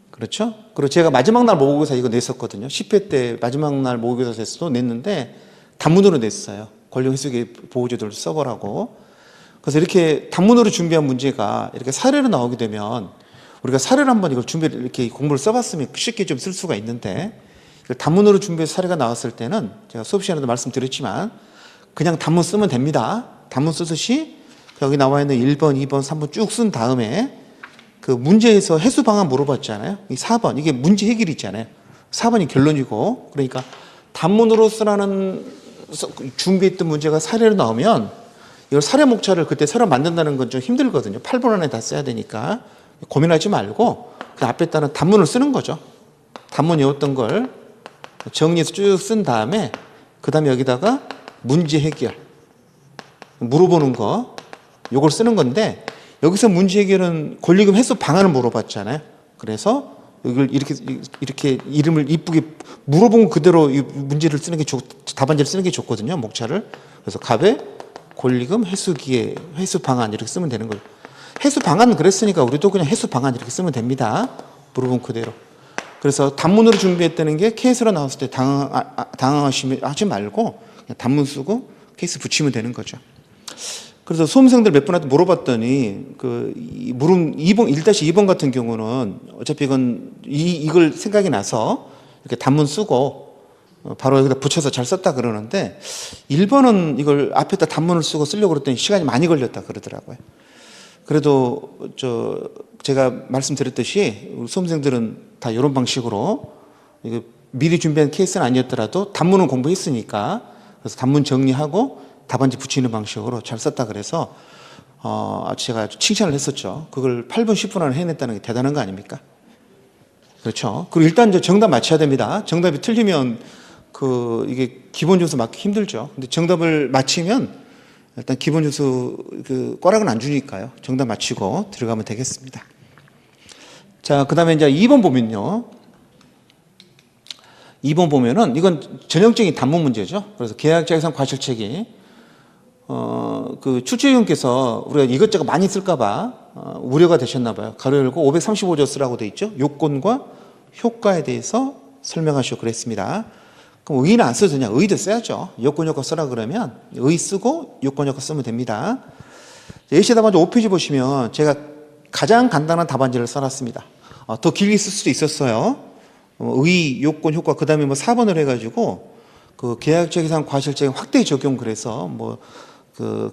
그렇죠? 그리고 제가 마지막 날 모의고사 이거 냈었거든요. 10회 때 마지막 날 모의고사 테스트도 냈는데 단문으로 냈어요. 권리금 회수기회 보호제도를 써보라고. 그래서 이렇게 단문으로 준비한 문제가 이렇게 사례로 나오게 되면 우리가 사례를 한번 이걸 준비를 이렇게 공부를 써봤으면 쉽게 좀 쓸 수가 있는데 단문으로 준비해서 사례가 나왔을 때는 제가 수업 시간에도 말씀드렸지만 그냥 단문 쓰면 됩니다. 단문 쓰듯이 여기 나와 있는 1번, 2번, 3번 쭉 쓴 다음에 그 문제에서 해수 방안 물어봤잖아요. 이 4번 이게 문제 해결이 있잖아요. 4번이 결론이고 그러니까 단문으로 쓰라는 준비했던 문제가 사례로 나오면 이걸 사례 목차를 그때 새로 만든다는 건 좀 힘들거든요. 8번 안에 다 써야 되니까 고민하지 말고 그 앞에다는 단문을 쓰는 거죠. 단문 외웠던 걸 정리해서 쭉 쓴 다음에 그 다음에 여기다가 문제 해결 물어보는 거 요걸 쓰는 건데 여기서 문제 해결은 권리금 회수 방안을 물어봤잖아요. 그래서 이걸 이렇게 이름을 이쁘게 물어본 그대로 이 문제를 쓰는 게 답안지를 쓰는 게 좋거든요. 목차를. 그래서 갑에 권리금 회수기회 회수 방안 이렇게 쓰면 되는 거예요. 회수 방안 그랬으니까 우리도 그냥 회수 방안 이렇게 쓰면 됩니다. 물어본 그대로. 그래서 단문으로 준비했다는 게 케이스로 나왔을 때 당황하지 말고 그냥 단문 쓰고 케이스 붙이면 되는 거죠. 그래서 수험생들 몇 분한테 물어봤더니 물음 2번 1-2번 같은 경우는 어차피 이걸 생각이 나서 이렇게 단문 쓰고 바로 여기다 붙여서 잘 썼다 그러는데 1번은 이걸 앞에다 단문을 쓰려고 그랬더니 시간이 많이 걸렸다 그러더라고요. 그래도 제가 말씀드렸듯이 우리 수험생들은 다 이런 방식으로 이거 미리 준비한 케이스는 아니었더라도 단문은 공부했으니까 그래서 단문 정리하고 답안지 붙이는 방식으로 잘 썼다 그래서 제가 칭찬을 했었죠. 그걸 8분 10분 안에 해냈다는 게 대단한 거 아닙니까? 그렇죠. 그리고 일단 이제 정답 맞춰야 됩니다. 정답이 틀리면 이게 기본 점수 맞기 힘들죠. 근데 정답을 맞히면 일단 기본 점수 꽈락은 안 주니까요. 정답 맞히고 들어가면 되겠습니다. 자, 그다음에 이제 2번 보면요. 2번 보면은 이건 전형적인 단문 문제죠. 그래서 계약자 예상 과실책임. 출제위원께서 우리가 이것저것 많이 쓸까봐 우려가 되셨나 봐요. 가로 열고 535조 쓰라고 돼 있죠. 요건과 효과에 대해서 설명하시고 그랬습니다. 그럼 의는 안 써도 되냐? 의도 써야죠. 요건 효과 쓰라 그러면 의 쓰고 요건 효과 쓰면 됩니다. 예시 답안지 5페이지 보시면 제가 가장 간단한 답안지를 써놨습니다. 더 길게 쓸 수도 있었어요. 의, 요건, 효과 그 다음에 4번을 해가지고 계약적 이상 과실적인 확대 적용 그래서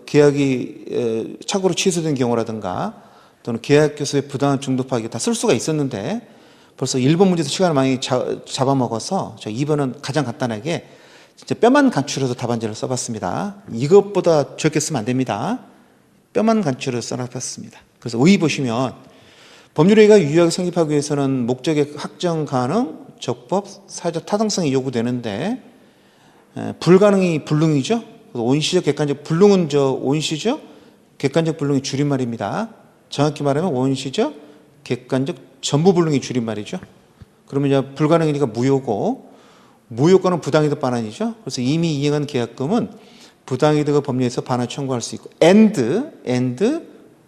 계약이 착오로 취소된 경우라든가 또는 계약 교수의 부당한 중도파기 다 쓸 수가 있었는데 벌써 1번 문제에서 시간을 많이 잡아먹어서 저 2번은 가장 간단하게 진짜 뼈만 간추려서 답안지를 써봤습니다. 이것보다 적게 쓰면 안 됩니다. 뼈만 간추려 써놨습니다. 그래서 의의 보시면 법률회의가 유효하게 성립하기 위해서는 목적의 확정 가능, 적법, 사회적 타당성이 요구되는데 불가능이 불능이죠. 온시적 객관적 불능은 온시적 객관적 불능이 줄임말입니다. 정확히 말하면 온시적 객관적 전부 불능이 줄임말이죠. 그러면 이제 불가능이니까 무효고 무효권은 부당이득 반환이죠. 그래서 이미 이행한 계약금은 부당이득의 법리에서 반환 청구할 수 있고 and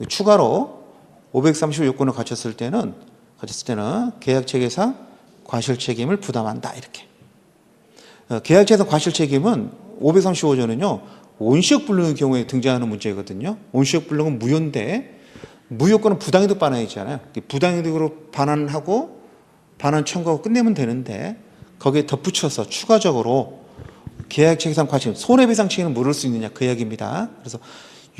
추가로 530의 요건을 갖췄을 때는 계약 체계상 과실 책임을 부담한다 이렇게. 계약 체계상 과실 책임은 535조는요 온시적 불능의 경우에 등장하는 문제거든요. 온시적 불능은 무효인데 무효권은 부당이득 반환이잖아요. 부당이득으로 반환하고 반환 청구하고 끝내면 되는데 거기에 덧붙여서 추가적으로 계약 체계상 과실 손해배상 책임을 물을 수 있느냐 그 이야기입니다. 그래서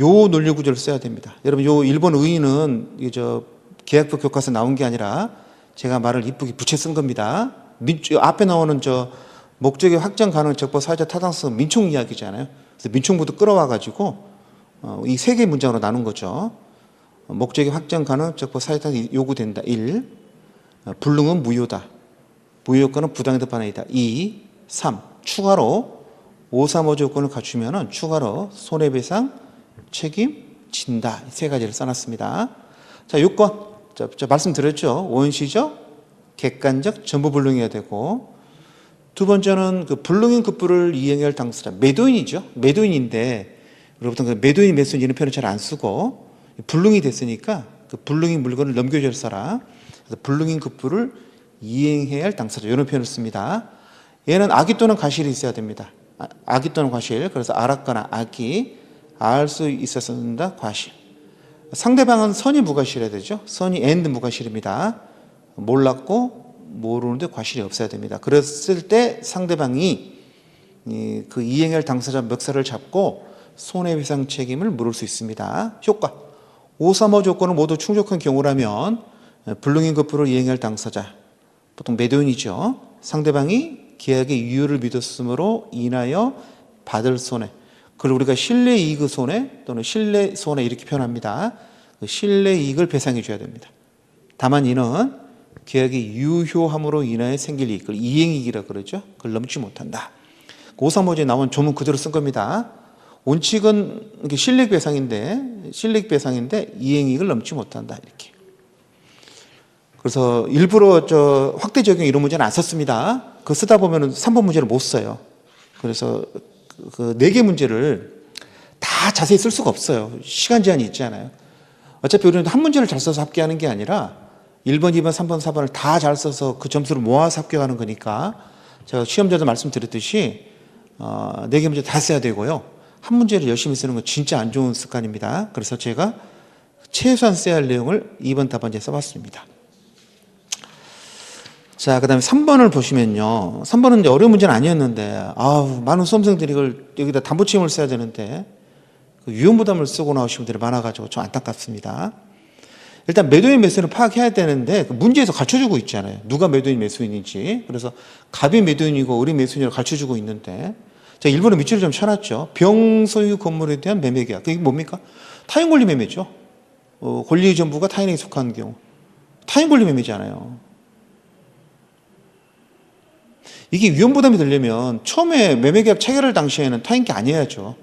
요 논리 구조를 써야 됩니다. 여러분 요 일본 의의는 계약법 교과서에 나온 게 아니라 제가 말을 이쁘게 붙여 쓴 겁니다. 앞에 나오는 목적의 확정 가능 적법 사회적 타당성 민총 이야기잖아요. 그래서 민총부터 끌어와 가지고 이 세 개의 문장으로 나눈 거죠. 목적의 확정 가능 적법 사회적 타당성 요구된다. 1. 불능은 무효다. 무효권은 부당이득 반환이다. 2. 3. 추가로 535조 요건을 갖추면은 추가로 손해배상 책임진다. 세 가지를 써놨습니다. 자, 요건. 말씀드렸죠. 원시적, 객관적, 전부 불능해야 되고 두 번째는 그 불능인 급부를 이행해야 할 당사자. 매도인이죠. 매도인인데 여러분 그 매도인 매수인 이런 표현을 잘 안 쓰고 불능이 됐으니까 그 불능인 물건을 넘겨줄 사람. 그래서 불능인 급부를 이행해야 할 당사자. 이런 표현을 씁니다. 얘는 악의 또는 과실이 있어야 됩니다. 악의 또는 과실. 그래서 알았거나 악이 알 수 있었습니다. 과실. 상대방은 선이 무과실해야 되죠. 선이 and 무과실입니다. 몰랐고 모르는데 과실이 없어야 됩니다. 그랬을 때 상대방이 그 이행할 당사자 멱살을 잡고 손해배상 책임을 물을 수 있습니다. 효과 535 조건을 모두 충족한 경우라면 불능인 급부를 이행할 당사자 보통 매도인이죠. 상대방이 계약의 유효를 믿었으므로 인하여 받을 손해 그걸 우리가 신뢰이익의 손해 또는 신뢰손해 이렇게 표현합니다. 그 신뢰이익을 배상해 줘야 됩니다. 다만 이는 계약의 유효함으로 인하여 생길 이익, 그걸 이행이익이라고 그러죠. 그걸 넘지 못한다. 535조에 나온 조문 그대로 쓴 겁니다. 원칙은 신뢰이익 배상인데 이행이익을 넘지 못한다. 이렇게. 그래서 일부러 확대 적용 이런 문제는 안 썼습니다. 그거 쓰다 보면 3번 문제를 못 써요. 그래서 그 4개 문제를 다 자세히 쓸 수가 없어요. 시간 제한이 있잖아요. 어차피 우리는 한 문제를 잘 써서 합격하는 게 아니라 1번, 2번, 3번, 4번을 다 잘 써서 그 점수를 모아서 합격하는 거니까 제가 시험자도 말씀드렸듯이 4개 문제 다 써야 되고요. 한 문제를 열심히 쓰는 건 진짜 안 좋은 습관입니다. 그래서 제가 최소한 써야 할 내용을 2번 답안지에 써봤습니다. 자, 그 다음에 3번을 보시면요. 3번은 이제 어려운 문제는 아니었는데, 많은 수험생들이 이걸 여기다 담보책임을 써야 되는데, 그 유형부담을 쓰고 나오신 분들이 많아가지고 좀 안타깝습니다. 일단 매도인 매수인을 파악해야 되는데, 그 문제에서 가르쳐주고 있잖아요. 누가 매도인 매수인인지. 그래서 갑이 매도인이고 을이 매수인이라고 가르쳐주고 있는데, 제가 일본어 밑줄을 좀 쳐놨죠. 병소유 건물에 대한 매매계약. 그게 뭡니까? 타인 권리 매매죠. 권리 전부가 타인에게 속한 경우. 타인 권리 매매잖아요. 이게 위험부담이 되려면 처음에 매매계약 체결할 당시에는 타인 게 아니어야죠.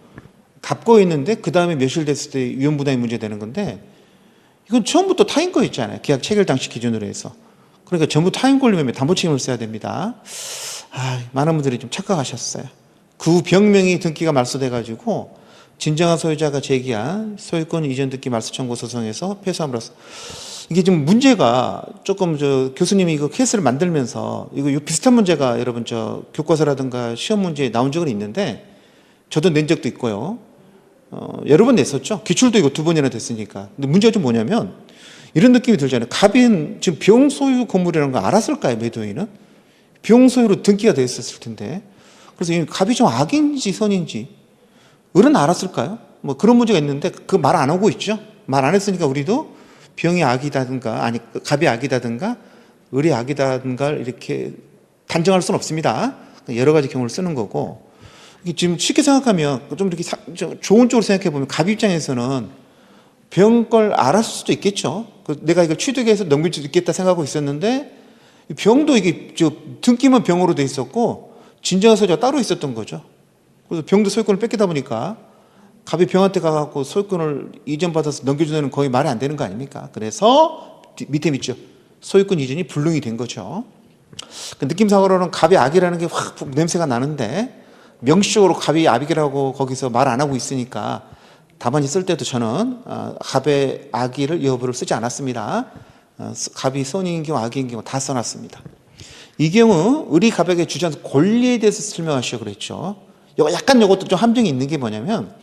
갚고 있는데 그 다음에 며칠 됐을 때 위험부담이 문제되는 건데 이건 처음부터 타인 거 있잖아요. 계약 체결 당시 기준으로 해서. 그러니까 전부 타인 권리 매매 담보 책임을 써야 됩니다. 많은 분들이 좀 착각하셨어요. 그 병명이 등기가 말소돼가지고 진정한 소유자가 제기한 소유권 이전 등기 말소 청구 소송에서 패소함으로써 이게 지금 문제가 조금 교수님이 이거 케이스를 만들면서 이거 비슷한 문제가 여러분 교과서라든가 시험 문제에 나온 적은 있는데 저도 낸 적도 있고요. 여러 번 냈었죠. 기출도 이거 2번이나 됐으니까. 근데 문제가 좀 뭐냐면 이런 느낌이 들잖아요. 갑인 지금 병소유 건물이라는 거 알았을까요? 매도인은? 병소유로 등기가 되어 있었을 텐데. 그래서 이 갑이 좀 악인지 선인지 을은 알았을까요? 뭐 그런 문제가 있는데 그 말 안 하고 있죠. 말 안 했으니까 우리도 병이 악이다든가 아니 갑이 악이다든가 을이 악이다든가 이렇게 단정할 수는 없습니다. 여러 가지 경우를 쓰는 거고 지금 쉽게 생각하면 좀 이렇게 좋은 쪽으로 생각해 보면 갑 입장에서는 병 걸 알았을 수도 있겠죠. 내가 이걸 취득해서 넘길 수 있겠다 생각하고 있었는데 병도 이게 등기만 병으로 돼 있었고 진정한 소유자가 따로 있었던 거죠. 그래서 병도 소유권을 뺏기다 보니까 갑이 병한테 가갖고 소유권을 이전받아서 넘겨주는 건 거의 말이 안 되는 거 아닙니까? 그래서 밑에 있죠. 소유권 이전이 불능이 된 거죠. 그 느낌상으로는 갑이 악이라는 게 확 냄새가 나는데 명시적으로 갑이 악이라고 거기서 말 안 하고 있으니까 답안지 쓸 때도 저는 갑의 악의를 여부를 쓰지 않았습니다. 갑이 선인 경우 악인 경우 다 써놨습니다. 이 경우 의리 갑에게 주장한 권리에 대해서 설명하시오 그랬죠. 약간 이것도 좀 함정이 있는 게 뭐냐면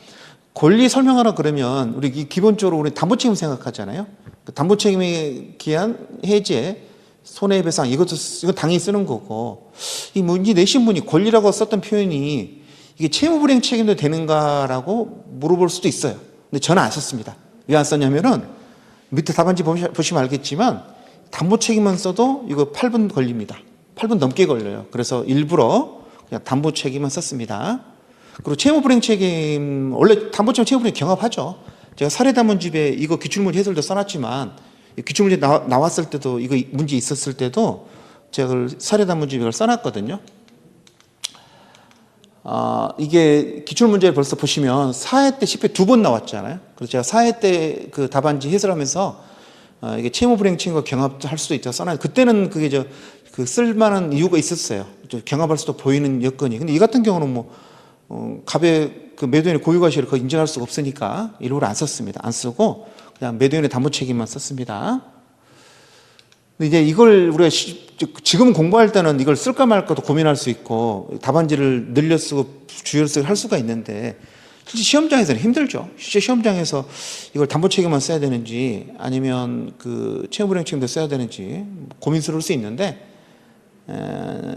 권리 설명하라 그러면 우리 기본적으로 우리 담보 책임 생각하잖아요. 담보 책임에 기한 해제, 손해배상 이건 당연히 쓰는 거고 이 문제 내신 분이 권리라고 썼던 표현이 이게 채무불이행 책임도 되는가라고 물어볼 수도 있어요. 근데 저는 안 썼습니다. 왜 안 썼냐면은 밑에 답안지 보시면 알겠지만 담보 책임만 써도 이거 8분 걸립니다. 8분 넘게 걸려요. 그래서 일부러 그냥 담보 책임만 썼습니다. 그리고 채무불이행 책임 원래 담보 책임 채무불이행 경합하죠. 제가 사례담원집에 이거 기출문제 해설도 써놨지만 기출문제 나왔을 때도 이거 문제 있었을 때도 제가 사례담원집에 이걸 써놨거든요. 이게 기출문제를 벌써 보시면 4회 때 10회 2번 나왔잖아요. 그래서 제가 4회 때 그 답안지 해설하면서 이게 채무불이행 책임과 경합할 수도 있다 써놔요. 그때는 그게 그 쓸만한 이유가 있었어요. 경합할 수도 보이는 여건이. 근데 이 같은 경우는 갑의 그 매도인의 고유과실을 거의 인정할 수가 없으니까 일부러 안 썼습니다. 안 쓰고 그냥 매도인의 담보 책임만 썼습니다. 근데 이제 이걸 우리가 지금 공부할 때는 이걸 쓸까 말까도 고민할 수 있고 답안지를 늘려 쓰고 주의를 쓰고 할 수가 있는데 실제 시험장에서는 힘들죠. 실제 시험장에서 이걸 담보 책임만 써야 되는지 아니면 그 채무불이행 책임도 써야 되는지 고민스러울 수 있는데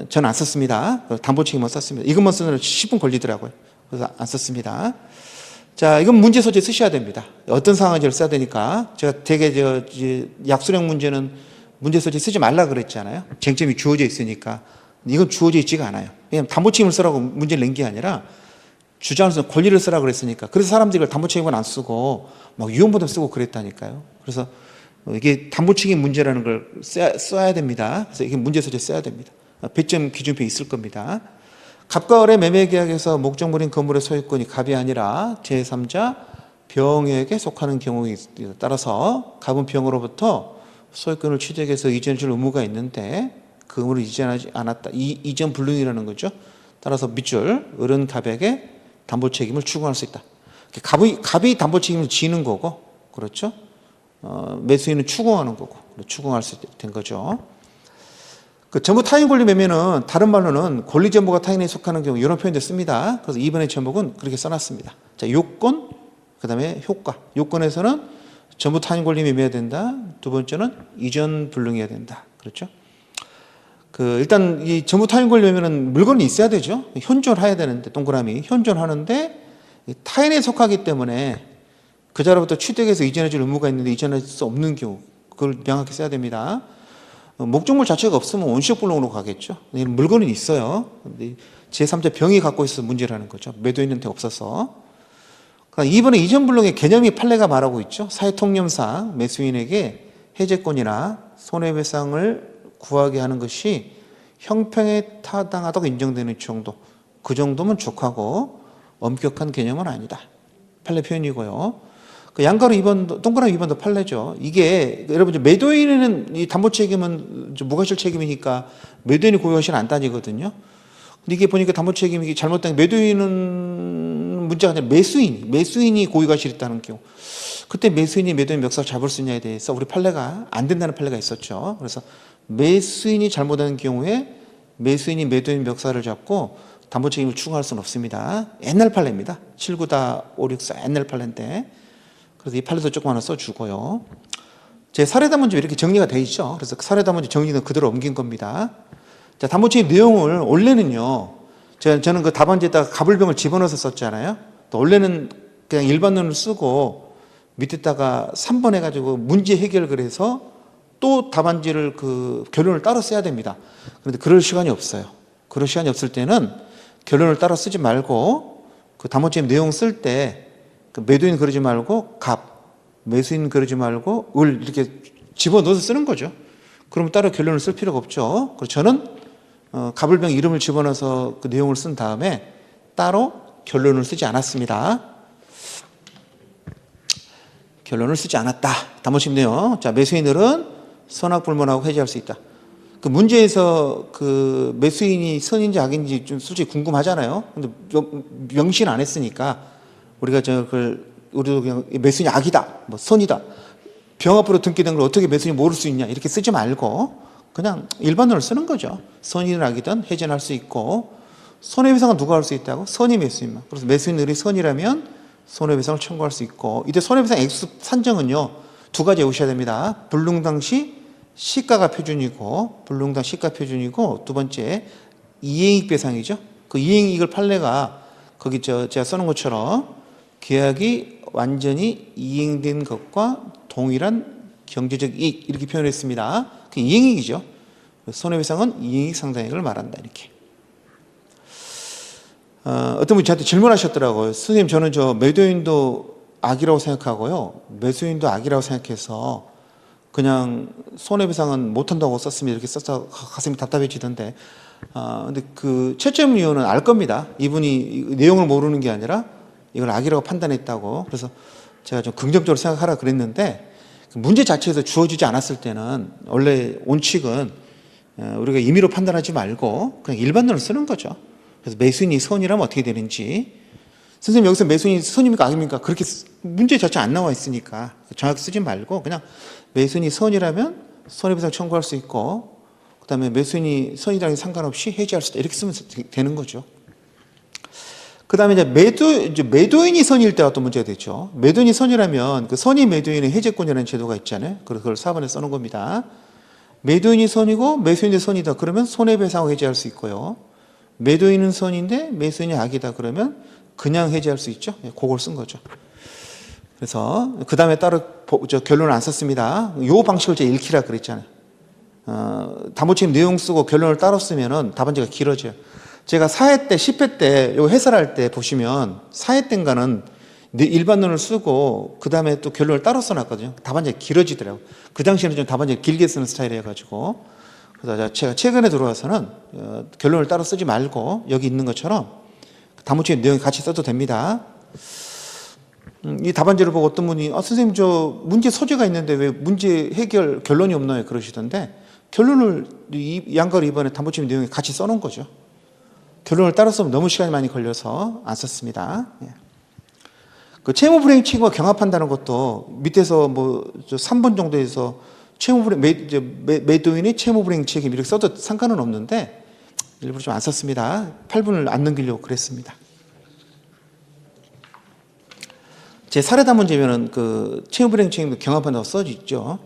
저는 안 썼습니다. 담보 책임만 썼습니다. 이것만 쓰느라 10분 걸리더라고요. 그래서 안 썼습니다. 자, 이건 문제 소재 쓰셔야 됩니다. 어떤 상황인지를 써야 되니까 제가 되게 약수령 문제는 문제 소재 쓰지 말라 그랬잖아요. 쟁점이 주어져 있으니까. 이건 주어져 있지가 않아요. 왜냐하면 담보 책임을 쓰라고 문제를 낸 게 아니라 주장으로서 권리를 쓰라고 그랬으니까. 그래서 사람들이 이걸 담보 책임을 안 쓰고 막 위헌보도 쓰고 그랬다니까요. 그래서 이게 담보 책임 문제라는 걸 써야 됩니다. 그래서 이게 문제 소재 써야 됩니다. 배점 기준표 있을 겁니다. 갑과 을의 매매 계약에서 목적물인 건물의 소유권이 갑이 아니라 제3자 병에게 속하는 경우에 따라서 갑은 병으로부터 소유권을 취득해서 이전해줄 의무가 있는데 그 의무를 이전하지 않았다. 이전 불능이라는 거죠. 따라서 밑줄 을은 갑에게 담보 책임을 추궁할 수 있다. 갑이 담보 책임을 지는 거고, 그렇죠? 매수인은 추궁하는 거고, 추궁할 수 된 거죠. 그 전부 타인 권리 매매는 다른 말로는 권리 전부가 타인에 속하는 경우 이런 표현도 씁니다. 그래서 이번의 제목은 그렇게 써놨습니다. 자, 요건, 그 다음에 효과. 요건에서는 전부 타인 권리 매매해야 된다. 두 번째는 이전 불능해야 된다. 그렇죠? 일단 이 전부 타인 권리 매매는 물건이 있어야 되죠. 현존해야 되는데 동그라미 현존하는데 타인에 속하기 때문에 그자로부터 취득해서 이전해줄 의무가 있는데 이전할 수 없는 경우 그걸 명확히 써야 됩니다. 목적물 자체가 없으면 원시적 불능으로 가겠죠. 물건은 있어요. 제3자 병이 갖고 있어서 문제라는 거죠. 매도인한테 없어서. 그러니까 이번에 이전 불능의 개념이 판례가 말하고 있죠. 사회통념상 매수인에게 해제권이나 손해배상을 구하게 하는 것이 형평에 타당하다고 인정되는 정도. 그 정도면 족하고 엄격한 개념은 아니다. 판례 표현이고요. 그 양가로 2번, 동그라미 2번도 판례죠. 이게, 여러분, 매도인은 이 담보 책임은 무과실 책임이니까 매도인이 고유과실 안 따지거든요. 근데 이게 보니까 담보 책임이 잘못된 매도인은 문제가 아니라 매수인이 고유과실 있다는 경우. 그때 매수인이 매도인 멱살 잡을 수 있냐에 대해서 우리 판례가 안 된다는 판례가 있었죠. 그래서 매수인이 잘못한 경우에 매수인이 매도인 멱살을 잡고 담보 책임을 추궁할 수는 없습니다. 옛날 판례입니다. 79-564 옛날 판례인데. 그래서 이 판례도 조금 하나 써주고요. 제 사례담원집에 이렇게 정리가 돼 있죠. 그래서 사례담원집 정리는 그대로 옮긴 겁니다. 자, 담보 책임 내용을 원래는요. 저는 그 답안지에다가 갑을병을 집어넣어서 썼잖아요. 또 원래는 그냥 일반론을 쓰고 밑에다가 3번 해가지고 문제 해결을 해서 또 답안지를 결론을 따로 써야 됩니다. 그런데 그럴 시간이 없어요. 그럴 시간이 없을 때는 결론을 따로 쓰지 말고 그 담보 책임 내용 쓸 때 그 매도인 그러지 말고 갑, 매수인 그러지 말고 을 이렇게 집어넣어서 쓰는 거죠. 그러면 따로 결론을 쓸 필요가 없죠. 그래서 저는 갑을병 이름을 집어넣어서 그 내용을 쓴 다음에 따로 결론을 쓰지 않았습니다. 결론을 쓰지 않았다. 단문 쉽네요. 자, 매수인들은 선악불문하고 해지할 수 있다. 그 문제에서 그 매수인이 선인지 악인지 좀 솔직히 궁금하잖아요. 근데 명시는 안 했으니까 우리가 우리도 그냥 매수인이 악이다, 뭐 선이다. 병 앞으로 등기된 걸 어떻게 매수인이 모를 수 있냐 이렇게 쓰지 말고 그냥 일반론을 쓰는 거죠. 선이든 악이든 해지할 수 있고 손해배상은 누가 할 수 있다고? 선이 매수인만. 그래서 매수인들이 선이라면 손해배상을 청구할 수 있고 이때 손해배상 액수 산정은요 2가지 오셔야 됩니다. 불능당 시 시가가 표준이고 불능당 시가 표준이고 두 번째 이행이익 배상이죠. 그 이행이익을 판례가 거기 제가 써놓은 것처럼 계약이 완전히 이행된 것과 동일한 경제적 이익 이렇게 표현했습니다. 그 이행이익이죠. 손해배상은 이행이익 상당액을 말한다 이렇게. 어떤 분이 저한테 질문하셨더라고요. 선생님 저는 저 매도인도 악이라고 생각하고요. 매수인도 악이라고 생각해서 그냥 손해배상은 못한다고 썼으면 이렇게 써서 가슴이 답답해지던데 근데 그 채점위원은 알 겁니다. 이분이 내용을 모르는 게 아니라 이걸 악이라고 판단했다고. 그래서 제가 좀 긍정적으로 생각하라 그랬는데 문제 자체에서 주어지지 않았을 때는 원래 원칙은 우리가 임의로 판단하지 말고 그냥 일반론을 쓰는 거죠. 그래서 매수인이 선이라면 어떻게 되는지 선생님 여기서 매수인이 선입니까 악입니까? 그렇게 문제 자체 안 나와 있으니까 정확히 쓰지 말고 그냥 매수인이 선이라면 손해배상 청구할 수 있고 그 다음에 매수인이 선이랑이 상관없이 해지할 수 있다 이렇게 쓰면 되는 거죠. 그 다음에 이제 매도인이 선일 때가 또 문제가 되죠. 매도인이 선이라면 그 선이 매도인의 해제권이라는 제도가 있잖아요. 그래서 그걸 4번에 써놓은 겁니다. 매도인이 선이고 매수인이 선이다 그러면 손해배상을 해지할 수 있고요. 매도인은 선인데 매수인이 악이다 그러면 그냥 해지할 수 있죠. 그걸 쓴 거죠. 그래서 그 다음에 따로 결론을 안 썼습니다. 이 방식을 제가 읽히라 그랬잖아요. 담보책임 내용 쓰고 결론을 따로 쓰면은 답안지가 길어져요. 제가 4회 때 10회 때 이거 해설할 때 보시면 4회 때인가는 일반론을 쓰고 그 다음에 또 결론을 따로 써놨거든요. 답안지가 길어지더라고요. 그 당시에는 좀 답안지를 길게 쓰는 스타일이어가지고 그래서 제가 최근에 들어와서는 결론을 따로 쓰지 말고 여기 있는 것처럼 담보책임 내용 같이 써도 됩니다. 이 답안지를 보고 어떤 분이 선생님 저 문제 소재가 있는데 왜 문제 해결 결론이 없나요? 그러시던데 결론을 양가로 이번에 담보책임 내용에 같이 써놓은 거죠. 결론을 따로 쓰면 너무 시간이 많이 걸려서 안 썼습니다. 그 채무불이행 책임과 경합한다는 것도 밑에서 뭐 3번 정도에서 매도인의 채무불이행 책임 이렇게 써도 상관은 없는데 일부러 좀 안 썼습니다. 8분을 안 넘기려고 그랬습니다. 제 사례다 문제면은 그 채무불이행 책임도 경합한다고 써져 있죠.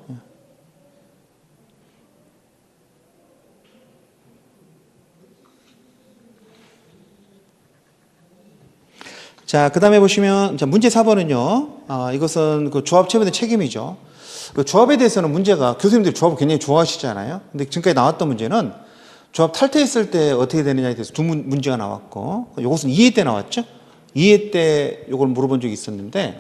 자, 그 다음에 보시면, 자, 문제 4번은요, 이것은 그 조합 체험에 대한 책임이죠. 그 조합에 대해서는 문제가, 교수님들이 조합을 굉장히 좋아하시잖아요. 근데 지금까지 나왔던 문제는 조합 탈퇴했을 때 어떻게 되느냐에 대해서 두 문제가 나왔고, 이것은 2회 때 나왔죠. 2회 때 이걸 물어본 적이 있었는데,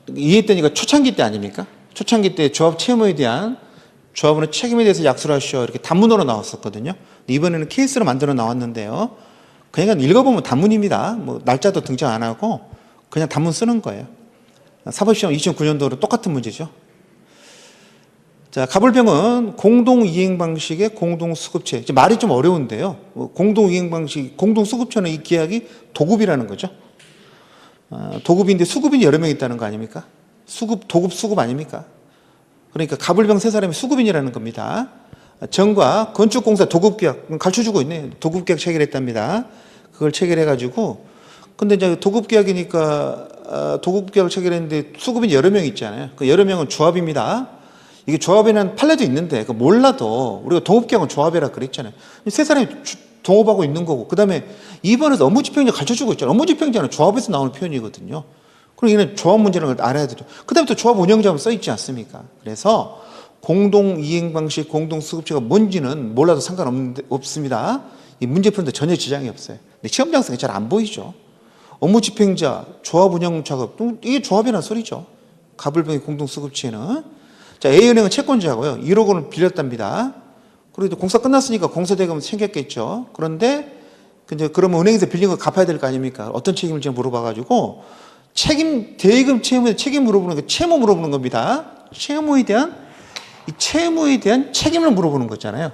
2회 때니까 초창기 때 아닙니까? 초창기 때 조합 채무에 대한 조합원의 책임에 대해서 약수를 하시오. 이렇게 단문으로 나왔었거든요. 이번에는 케이스로 만들어 나왔는데요. 그냥 읽어보면 단문입니다. 뭐 날짜도 등장 안 하고 그냥 단문 쓰는 거예요. 사법시험 2009년도로 똑같은 문제죠. 자, 갑을병은 공동이행 방식의 공동수급체. 말이 좀 어려운데요. 공동이행 방식, 공동수급체는 이 계약이 도급이라는 거죠. 도급인데 수급인이 여러 명 있다는 거 아닙니까? 도급, 수급 아닙니까? 그러니까 갑을병 세 사람이 수급인이라는 겁니다. 정과 건축공사 도급계약 가르쳐주고 있네요. 도급계약 체결했답니다. 그걸 체결해가지고 근데 이제 도급계약이니까 도급계약을 체결했는데 수급인이 여러 명 있잖아요. 그 여러 명은 조합입니다. 이게 조합에는 판례도 있는데 그 몰라도 우리가 동업계약은 조합이라 그랬잖아요. 세 사람이 동업하고 있는 거고 그 다음에 2번에서 업무집행자 가르쳐주고 있잖아요. 업무집행자는 조합에서 나오는 표현이거든요. 그럼 얘는 조합 문제라는 걸 알아야 되죠. 그 다음에 또 조합 운영자만 써있지 않습니까? 그래서 공동이행 방식, 공동수급체가 뭔지는 몰라도 상관없습니다. 이 문제 푸는데 전혀 지장이 없어요. 근데 시험장성이 잘 안 보이죠. 업무 집행자, 조합 운영 작업, 이게 조합이라는 소리죠. 갑을병의 공동수급체는. 자, A은행은 채권자고요. 1억 원을 빌렸답니다. 그래도 공사 끝났으니까 공사대금은 챙겼겠죠. 그런데 그러면 은행에서 빌린 거 갚아야 될 거 아닙니까? 어떤 책임을 제가 물어봐가지고 대금 채무에 책임 물어보는 게 채무 물어보는 겁니다. 채무에 대한 책임을 물어보는 거잖아요.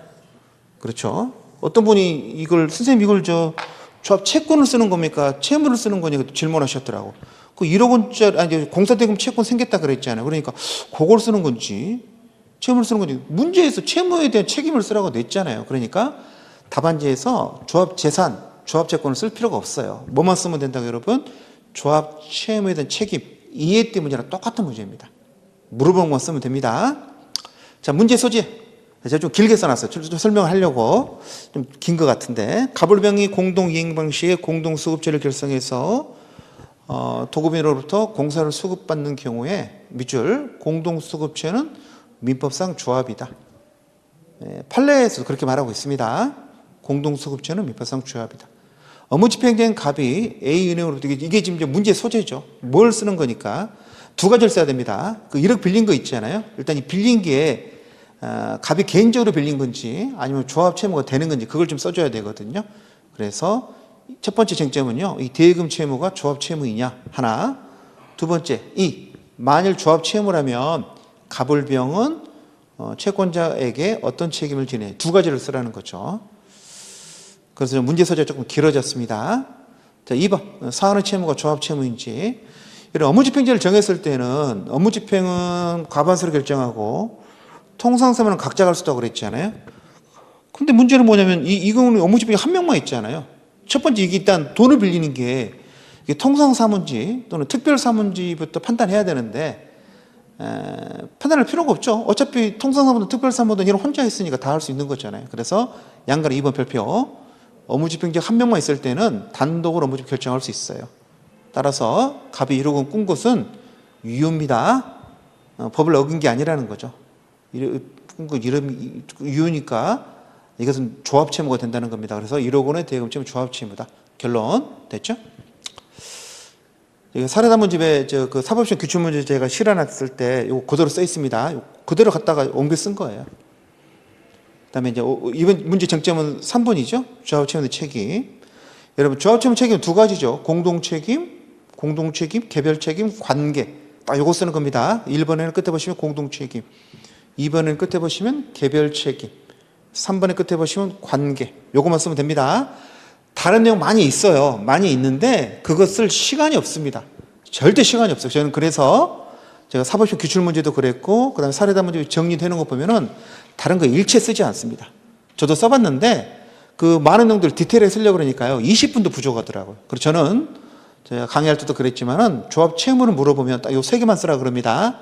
그렇죠? 어떤 분이 선생님 이걸 조합 채권을 쓰는 겁니까? 채무를 쓰는 거니까 질문하셨더라고. 그 1억 원짜리, 공사대금 채권 생겼다 그랬잖아요. 그러니까 그걸 쓰는 건지, 채무를 쓰는 건지, 문제에서 채무에 대한 책임을 쓰라고 냈잖아요. 그러니까 답안지에서 조합 재산, 조합 채권을 쓸 필요가 없어요. 뭐만 쓰면 된다고 여러분? 조합 채무에 대한 책임, 이해 문제랑 똑같은 문제입니다. 물어보는 것만 쓰면 됩니다. 자, 문제 소재. 제가 좀 길게 써놨어요. 좀 설명하려고. 좀 긴 것 같은데. 갑을병이 공동이행 방식의 공동수급제를 결성해서 도급인으로부터 공사를 수급받는 경우에 밑줄 공동수급체는 민법상 조합이다. 판례에서도 그렇게 말하고 있습니다. 공동수급체는 민법상 조합이다. 업무 집행된 갑이 A은행으로부터 이게 지금 문제 소재죠. 뭘 쓰는 거니까 두 가지를 써야 됩니다. 그 1억 빌린 거 있잖아요. 일단 이 빌린 게 갑이 개인적으로 빌린 건지 아니면 조합 채무가 되는 건지 그걸 좀 써줘야 되거든요. 그래서 첫 번째 쟁점은요. 이 대금 채무가 조합 채무이냐 하나. 두 번째, 만일 조합 채무라면 갑을병은 채권자에게 어떤 책임을 지내? 두 가지를 쓰라는 거죠. 그래서 문제 소재가 조금 길어졌습니다. 자, 2번. 사안의 채무가 조합 채무인지. 이런 업무집행제를 정했을 때는 업무집행은 과반수로 결정하고 통상사면은 각자 갈 수 있다고 그랬잖아요. 근데 문제는 뭐냐면 이거는 업무집행이 한 명만 있잖아요. 첫 번째 이게 일단 돈을 빌리는 게 이게 통상사문지 또는 특별사문지부터 판단해야 되는데 판단할 필요가 없죠. 어차피 통상사무든 특별사무든 이런 혼자 있으니까 다 할 수 있는 거잖아요. 그래서 양가로 2번 별표. 업무집행자 한 명만 있을 때는 단독으로 업무집행 결정할 수 있어요. 따라서 갑이 1억 원 꾼 것은 유효입니다. 법을 어긴 게 아니라는 거죠. 유효니까 이것은 조합 채무가 된다는 겁니다. 그래서 1억 원의 대금 채무 조합 채무다. 결론 됐죠? 사례담문집에 그 사법시험 기출문제 제가 실어놨을 때 이거 그대로 써 있습니다. 그대로 갖다가 옮겨 쓴 거예요. 그다음에 이제 이번 문제 쟁점은 3번이죠. 조합 채무의 책임. 여러분 조합 채무 책임은 두 가지죠. 공동 책임, 개별 책임, 관계. 딱 이거 쓰는 겁니다. 1번에는 끝에 보시면 공동 책임, 2번에는 끝에 보시면 개별 책임, 3번에 끝에 보시면 관계. 요것만 쓰면 됩니다. 다른 내용 많이 있어요. 많이 있는데 그거 쓸 시간이 없습니다. 절대 시간이 없어요. 저는 그래서 제가 사법시험 기출문제도 그랬고 그다음에 사례담 문제 정리되는 거 보면은 다른 거 일체 쓰지 않습니다. 저도 써봤는데 그 많은 내용들 디테일하게 쓰려고 그러니까요. 20분도 부족하더라고요. 그래서 저는 제가 강의할 때도 그랬지만은 조합 채무를 물어보면 딱 요 세 개만 쓰라 그럽니다.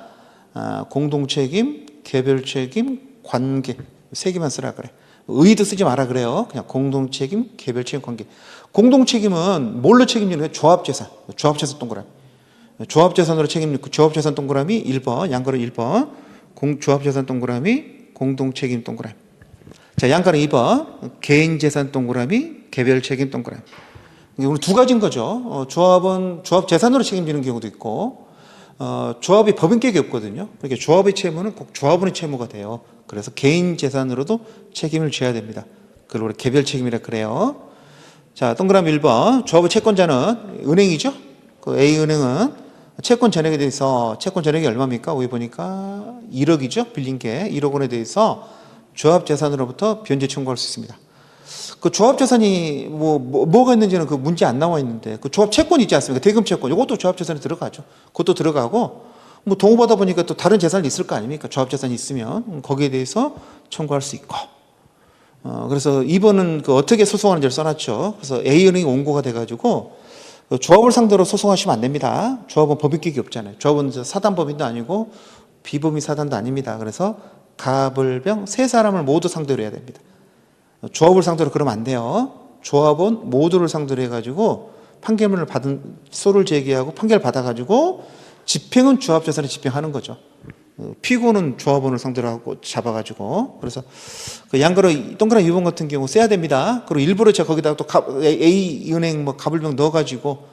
공동 책임, 개별 책임, 관계. 세 개만 쓰라 그래. 의도 쓰지 마라 그래요. 그냥 공동 책임, 개별 책임, 관계. 공동 책임은 뭘로 책임지는 거예요? 조합 재산. 조합 재산 동그라미. 조합 재산으로 책임지고 조합 재산 동그라미 1번, 양가로 1번. 조합 재산 동그라미, 공동 책임 동그라미. 자, 양가로 2번. 개인 재산 동그라미, 개별 책임 동그라미. 오늘 두 가지인 거죠. 조합은 조합 재산으로 책임지는 경우도 있고, 조합이 법인격이 없거든요. 그러니까 조합의 채무는 꼭 조합원의 채무가 돼요. 그래서 개인 재산으로도 책임을 져야 됩니다. 그걸 우리 개별 책임이라 그래요. 자, 동그라미 1번. 조합의 채권자는 은행이죠. 그 A은행은 채권 전액에 대해서 채권 전액이 얼마입니까? 여기 보니까 1억이죠. 빌린 게 1억 원에 대해서 조합 재산으로부터 변제 청구할 수 있습니다. 그 조합 재산이 뭐가 있는지는 그 문제 안 나와 있는데 그 조합 채권 있지 않습니까? 대금 채권. 이것도 조합 재산에 들어가죠. 그것도 들어가고 뭐 동호받아 보니까 또 다른 재산이 있을 거 아닙니까? 조합 재산이 있으면 거기에 대해서 청구할 수 있고. 그래서 2번은 그 어떻게 소송하는지를 써놨죠. 그래서 A은행이 원고가 돼가지고 조합을 상대로 소송하시면 안 됩니다. 조합은 법인격이 없잖아요. 조합은 사단법인도 아니고 비법인 사단도 아닙니다. 그래서 갑을병 세 사람을 모두 상대로 해야 됩니다. 조합을 상대로 그러면 안 돼요. 조합원 모두를 상대로 해가지고 판결문을 받은 소를 제기하고 판결 받아가지고 집행은 조합재산에 집행하는 거죠. 피고는 조합원을 상대로 하고 잡아가지고 그래서 그 양가로 동그라미 2번 같은 경우 써야 됩니다. 그리고 일부러 제가 거기다가 또 A은행 갑을병 넣어가지고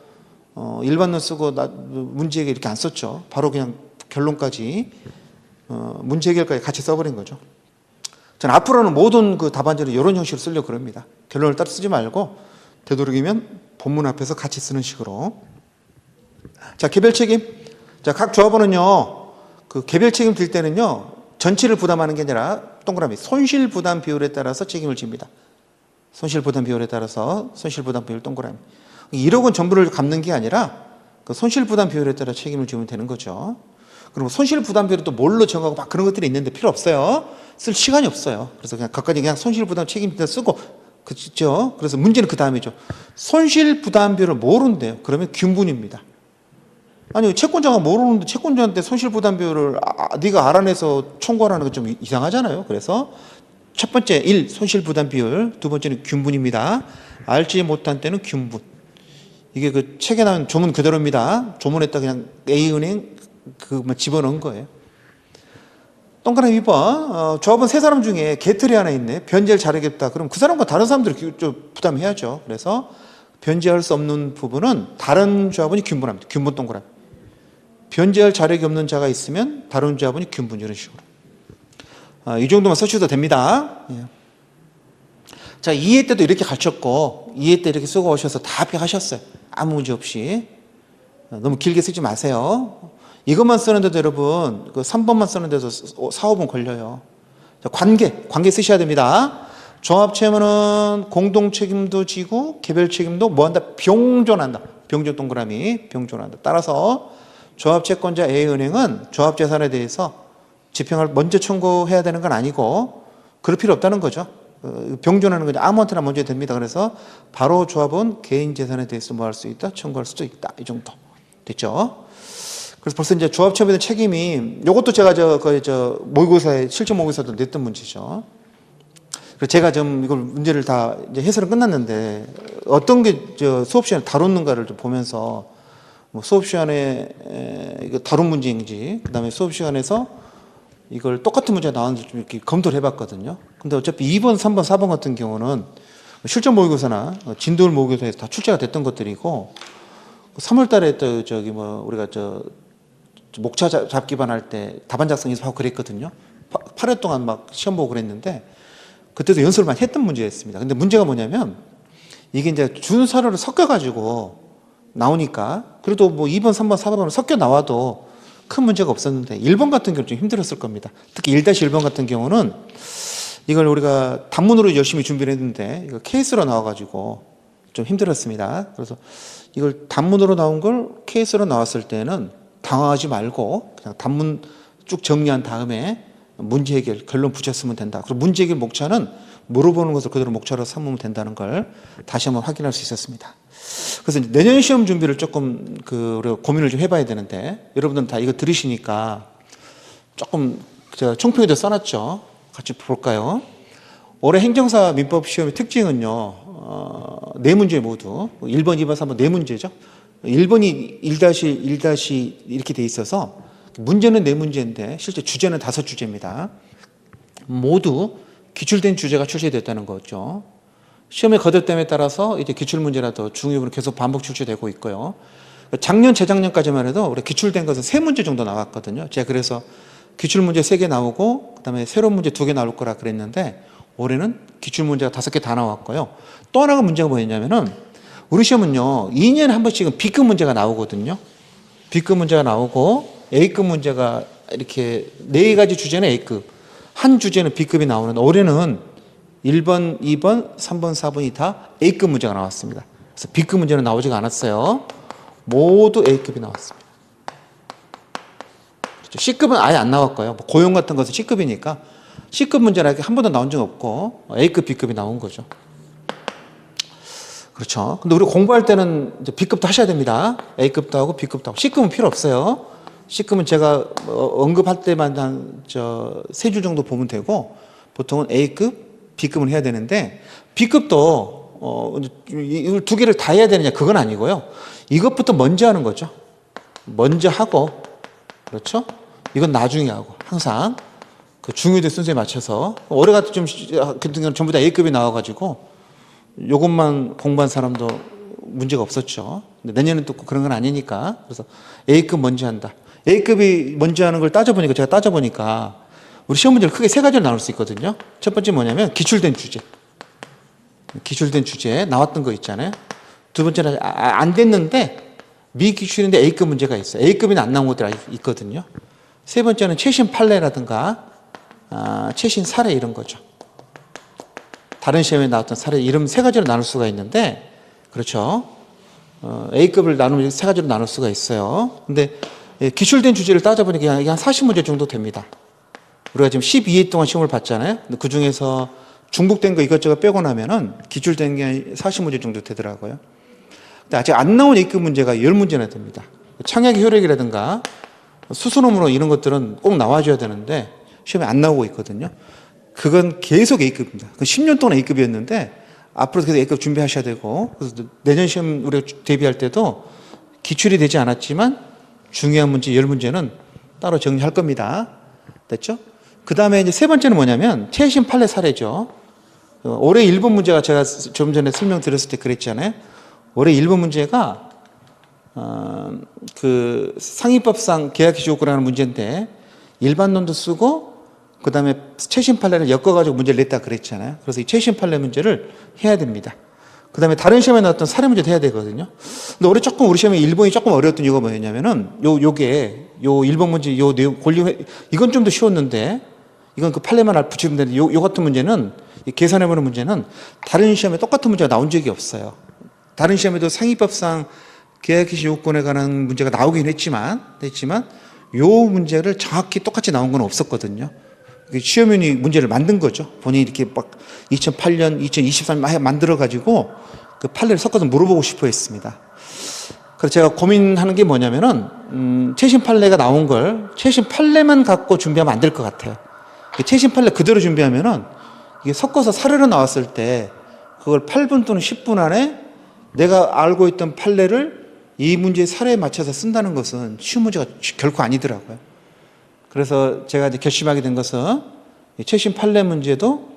일반론 쓰고 문제 해결 이렇게 안 썼죠. 바로 그냥 결론까지 문제 해결까지 같이 써버린 거죠. 저는 앞으로는 모든 그 답안지를 이런 형식으로 쓰려고 그럽니다. 결론을 따로 쓰지 말고 되도록이면 본문 앞에서 같이 쓰는 식으로. 자, 개별 책임. 자, 각 조합원은요, 그 개별 책임 질 때는요, 전체를 부담하는 게 아니라 동그라미 손실 부담 비율에 따라서 책임을 집니다. 손실 부담 비율에 따라서 손실 부담 비율 동그라미. 1억 원 전부를 갚는 게 아니라 그 손실 부담 비율에 따라 책임을 지면 되는 거죠. 그리고 손실 부담 비율을 또 뭘로 정하고 막 그런 것들이 있는데 필요 없어요. 쓸 시간이 없어요. 그래서 그냥 각각이 그냥 손실 부담 책임자 쓰고, 그렇죠? 그래서 문제는 그 다음이죠. 손실 부담 비율을 모른대요. 그러면 균분입니다. 아니, 채권자가 모르는데 채권자한테 손실 부담 비율을 네가 알아내서 청구하라는 건 좀 이상하잖아요. 그래서 첫 번째 1. 손실 부담 비율, 두 번째는 균분입니다. 알지 못한 때는 균분. 이게 그 책에 나온 조문 그대로입니다. 조문에다 그냥 A은행 그만 집어넣은 거예요. 동그라미 2번. 조합원 세 사람 중에 개털이 하나 있네. 변제를 잘하겠다. 그럼 그 사람과 다른 사람들이 좀 부담해야죠. 그래서 변제할 수 없는 부분은 다른 조합원이 균분합니다. 균분 동그라미. 변제할 자력이 없는 자가 있으면 다른 조합원이 균분, 이런 식으로. 이 정도만 써주셔도 됩니다. 예. 자, 2회 때도 이렇게 가르쳤고 2회 때 이렇게 쓰고 오셔서 다 합격하셨어요. 아무 문제 없이. 너무 길게 쓰지 마세요. 이것만 쓰는데도 여러분 그 3번만 쓰는데도 4, 5분 걸려요. 자, 관계 쓰셔야 됩니다. 조합 채무는 공동 책임도 지고 개별 책임도 뭐한다? 병존한다. 병존 동그라미, 병존한다. 따라서 조합 채권자 A은행은 조합 재산에 대해서 집행을 먼저 청구해야 되는 건 아니고 그럴 필요 없다는 거죠. 병존하는 거죠. 아무한테나 먼저 됩니다. 그래서 바로 조합은 개인 재산에 대해서 뭐 할 수 있다? 청구할 수도 있다. 이 정도. 됐죠? 그래서 벌써 이제 조합 채무에 대한 책임이, 요것도 제가 모의고사에, 실전 모의고사도 냈던 문제죠. 그래서 제가 좀 이걸 문제를 다 이제 해설은 끝났는데 어떤 게 수업 시간에 다뤘는가를 좀 보면서 뭐 수업 시간에 이거 다룬 문제인지, 그 다음에 수업 시간에서 이걸 똑같은 문제가 나왔는지 좀 이렇게 검토를 해봤거든요. 근데 어차피 2번, 3번, 4번 같은 경우는 실전 모의고사나 진도율 모의고사에서 다 출제가 됐던 것들이고, 3월 달에 또 우리가 목차 잡기반 할 때 답안 작성 연습하고 그랬거든요. 8회 동안 막 시험 보고 그랬는데, 그때도 연습을 많이 했던 문제였습니다. 근데 문제가 뭐냐면, 이게 이제 준서류를 섞여가지고 나오니까, 그래도 뭐 2번, 3번, 4번으로 섞여 나와도 큰 문제가 없었는데 1번 같은 경우는 좀 힘들었을 겁니다. 특히 1-1번 같은 경우는 이걸 우리가 단문으로 열심히 준비를 했는데 이거 케이스로 나와가지고 좀 힘들었습니다. 그래서 이걸 단문으로 나온 걸 케이스로 나왔을 때는 당황하지 말고 그냥 단문 쭉 정리한 다음에 문제 해결, 결론 붙였으면 된다. 그리고 문제 해결 목차는 물어보는 것을 그대로 목차로 삼으면 된다는 걸 다시 한번 확인할 수 있었습니다. 그래서 내년 시험 준비를 조금 우리가 고민을 좀 해봐야 되는데, 여러분들은 다 이거 들으시니까 조금 제가 총평에도 써놨죠. 같이 볼까요? 올해 행정사 민법 시험의 특징은요, 네 문제 모두 1번, 2번, 3번 네 문제죠. 1번이 1-1- 이렇게 돼 있어서 문제는 네 문제인데 실제 주제는 5주제입니다. 모두 기출된 주제가 출제됐다는 거죠. 시험의 거듭됨에 따라서 이제 기출문제라도 중요부는 계속 반복 출제되고 있고요. 작년, 재작년까지만 해도 우리 기출된 것은 3문제 정도 나왔거든요. 제가 그래서 기출문제 3개 나오고, 그 다음에 새로운 문제 2개 나올 거라 그랬는데, 올해는 기출문제가 5개 다 나왔고요. 또 하나가 문제가 뭐였냐면은, 우리 시험은요, 2년에 한 번씩은 B급 문제가 나오거든요. B급 문제가 나오고, A급 문제가 이렇게 4가지 주제는 A급, 한 주제는 B급이 나오는데, 올해는 1번, 2번, 3번, 4번이 다 A급 문제가 나왔습니다. 그래서 B급 문제는 나오지가 않았어요. 모두 A급이 나왔습니다. 그렇죠? C급은 아예 안 나왔고요. 고용 같은 것은 C급이니까 C급 문제는 한 번도 나온 적 없고 A급, B급이 나온 거죠. 그렇죠. 근데 우리 공부할 때는 이제 B급도 하셔야 됩니다. A급도 하고 B급도 하고. C급은 필요 없어요. C급은 제가 언급할 때만 한 3줄 정도 보면 되고, 보통은 A급, B급은 해야 되는데, B급도 이걸 2개를 다 해야 되느냐, 그건 아니고요. 이것부터 먼저 하는 거죠. 먼저 하고, 그렇죠? 이건 나중에 하고, 항상 그 중요도의 순서에 맞춰서. 올해 같은 경우는 전부 다 A급이 나와가지고 요것만 공부한 사람도 문제가 없었죠. 근데 내년은 또 그런 건 아니니까. 그래서 A급 먼저 한다. A급이 먼저 하는 걸 따져보니까, 제가 따져보니까 우리 시험 문제를 크게 세 가지로 나눌 수 있거든요. 첫 번째 뭐냐면 기출된 주제. 기출된 주제 나왔던 거 있잖아요. 두 번째는 안 됐는데 미기출인데 A급 문제가 있어요. A급이 안 나온 것들이 있거든요. 세 번째는 최신 판례라든가 최신 사례 이런 거죠. 다른 시험에 나왔던 사례 이름 세 가지로 나눌 수가 있는데, 그렇죠. A급을 나누면 세 가지로 나눌 수가 있어요. 근데 기출된 주제를 따져보니까 이게 한 40문제 정도 됩니다. 우리가 지금 12회 동안 시험을 봤잖아요. 근데 그 중에서 중복된 거 이것저것 빼고 나면은 기출된 게 40문제 정도 되더라고요. 근데 아직 안 나온 A급 문제가 10문제나 됩니다. 창약의 효력이라든가 수소논문으로 이런 것들은 꼭 나와줘야 되는데 시험에 안 나오고 있거든요. 그건 계속 A급입니다. 10년 동안 A급이었는데 앞으로 계속 A급 준비하셔야 되고, 그래서 내년 시험 우리가 대비할 때도 기출이 되지 않았지만 중요한 문제 10문제는 따로 정리할 겁니다. 됐죠? 그 다음에 이제 세 번째는 뭐냐면 최신 판례 사례죠. 올해 1번 문제가 제가 좀 전에 설명드렸을 때 그랬잖아요. 올해 1번 문제가 그 상위법상 계약기준 요건이라는 문제인데 일반론도 쓰고 그 다음에 최신 판례를 엮어가지고 문제를 냈다 그랬잖아요. 그래서 이 최신 판례 문제를 해야 됩니다. 그 다음에 다른 시험에 나왔던 사례 문제도 해야 되거든요. 근데 올해 조금 우리 시험에 1번이 조금 어려웠던 이유가 뭐였냐면은 요게 1번 문제 요 내용 이건 좀 더 쉬웠는데 이건 그 판례만 붙이면 되는데 요 같은 문제는 계산해보는 문제는 다른 시험에 똑같은 문제가 나온 적이 없어요. 다른 시험에도 상위법상 계약기준 요건에 관한 문제가 나오긴 했지만 요 문제를 정확히 똑같이 나온 건 없었거든요. 시험위원이 문제를 만든 거죠. 본인이 이렇게 막 2008년, 2023년 만들어가지고 그 판례를 섞어서 물어보고 싶어 했습니다. 그래서 제가 고민하는 게 뭐냐면은, 최신 판례가 나온 걸 최신 판례만 갖고 준비하면 안 될 것 같아요. 최신 판례 그대로 준비하면은 이게 섞어서 사례로 나왔을 때 그걸 8분 또는 10분 안에 내가 알고 있던 판례를 이 문제의 사례에 맞춰서 쓴다는 것은 쉬운 문제가 결코 아니더라고요. 그래서 제가 이제 결심하게 된 것은 최신 판례 문제도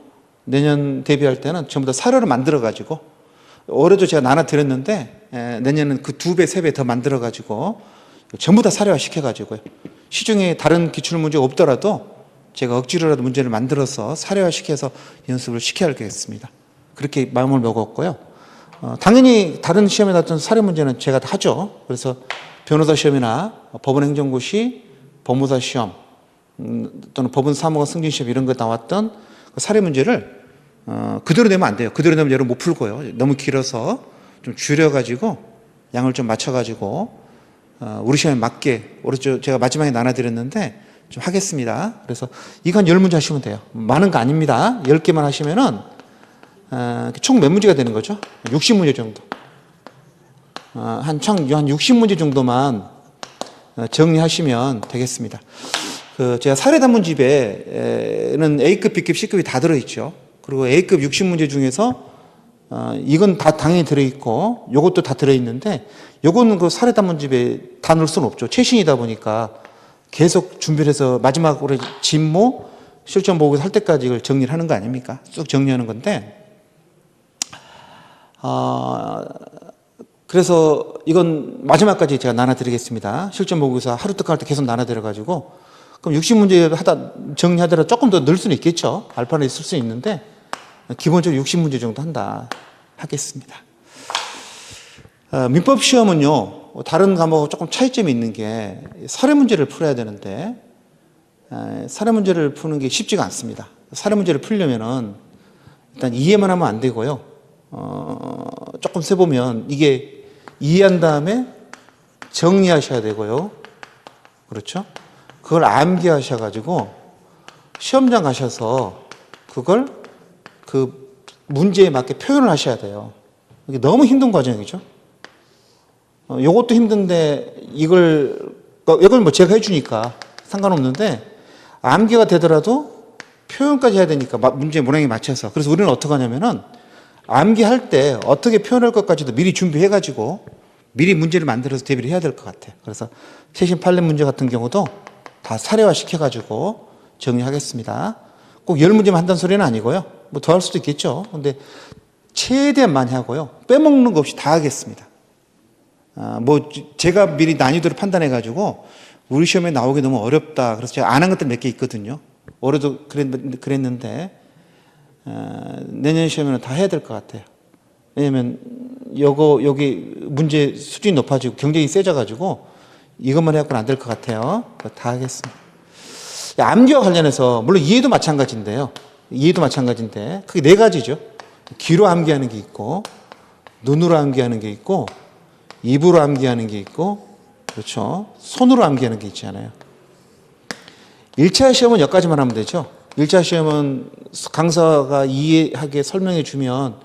내년 대비할 때는 전부 다 사례로 만들어가지고, 올해도 제가 나눠드렸는데 내년은 그 2배, 3배 더 만들어가지고 전부 다 사례화 시켜가지고요. 시중에 다른 기출문제 없더라도 제가 억지로라도 문제를 만들어서 사례화 시켜서 연습을 시켜야 하겠습니다. 그렇게 마음을 먹었고요. 당연히 다른 시험에 나왔던 사례 문제는 제가 다 하죠. 그래서 변호사 시험이나 법원행정고시, 법무사 시험 또는 법원 사무관 승진 시험 이런 거 나왔던 그 사례 문제를 그대로 내면 안 돼요. 그대로 내면 여러분 못 풀고요. 너무 길어서 좀 줄여가지고 양을 좀 맞춰가지고 우리 시험에 맞게 오른쪽 제가 마지막에 나눠드렸는데 좀 하겠습니다. 그래서 이거 한 10문제 하시면 돼요. 많은 거 아닙니다. 10개만 하시면은 총 몇 문제가 되는 거죠? 60문제 정도. 한 60문제 정도만 정리하시면 되겠습니다. 제가 사례 단문집에는 A급, B급, C급이 다 들어있죠. 그리고 A급 60문제 중에서 이건 다 당연히 들어있고 요것도 다 들어있는데 요거는 그 사례 단문집에 다 넣을 수는 없죠. 최신이다 보니까 계속 준비를 해서 마지막으로 진모 실전 보고서 할 때까지 이걸 정리를 하는 거 아닙니까? 쭉 정리하는 건데 그래서 이건 마지막까지 제가 나눠드리겠습니다. 실전 보고서 하루 특강할 때 계속 나눠드려가지고 그럼 60문제 정리하더라도 조금 더 늘 수는 있겠죠. 알파는 있을 수 있는데 기본적으로 60문제 정도 하겠습니다. 민법 시험은요, 다른 과목하고 조금 차이점이 있는 게 사례 문제를 풀어야 되는데 사례 문제를 푸는 게 쉽지가 않습니다. 사례 문제를 풀려면은 일단 이해만 하면 안 되고요. 조금 세보면 이게 이해한 다음에 정리하셔야 되고요. 그렇죠? 그걸 암기하셔가지고 시험장 가셔서 그걸 그 문제에 맞게 표현을 하셔야 돼요. 이게 너무 힘든 과정이죠. 요것도 힘든데 이걸 뭐 제가 해주니까 상관없는데 암기가 되더라도 표현까지 해야 되니까 문제 모양에 맞춰서. 그래서 우리는 어떻게 하냐면은 암기할 때 어떻게 표현할 것까지도 미리 준비해가지고 미리 문제를 만들어서 대비를 해야 될 것 같아요. 그래서 최신 판례 문제 같은 경우도 다 사례화 시켜가지고 정리하겠습니다. 꼭 10문제만 한다는 소리는 아니고요. 뭐 더 할 수도 있겠죠. 근데 최대한 많이 하고요. 빼먹는 거 없이 다 하겠습니다. 뭐 제가 미리 난이도를 판단해가지고 우리 시험에 나오기 너무 어렵다. 그래서 제가 안 한 것들 몇 개 있거든요. 올해도 그랬는데 내년 시험에는 다 해야 될 것 같아요. 왜냐면 여기 문제 수준이 높아지고 경쟁이 세져가지고 이것만 해갖고는 안 될 것 같아요. 다 하겠습니다. 암기와 관련해서 물론 이해도 마찬가지인데요. 이해도 마찬가지인데 크게 네 가지죠. 귀로 암기하는 게 있고, 눈으로 암기하는 게 있고, 입으로 암기하는 게 있고, 그렇죠. 손으로 암기하는 게 있잖아요. 1차 시험은 여기까지만 하면 되죠. 1차 시험은 강사가 이해하게 설명해 주면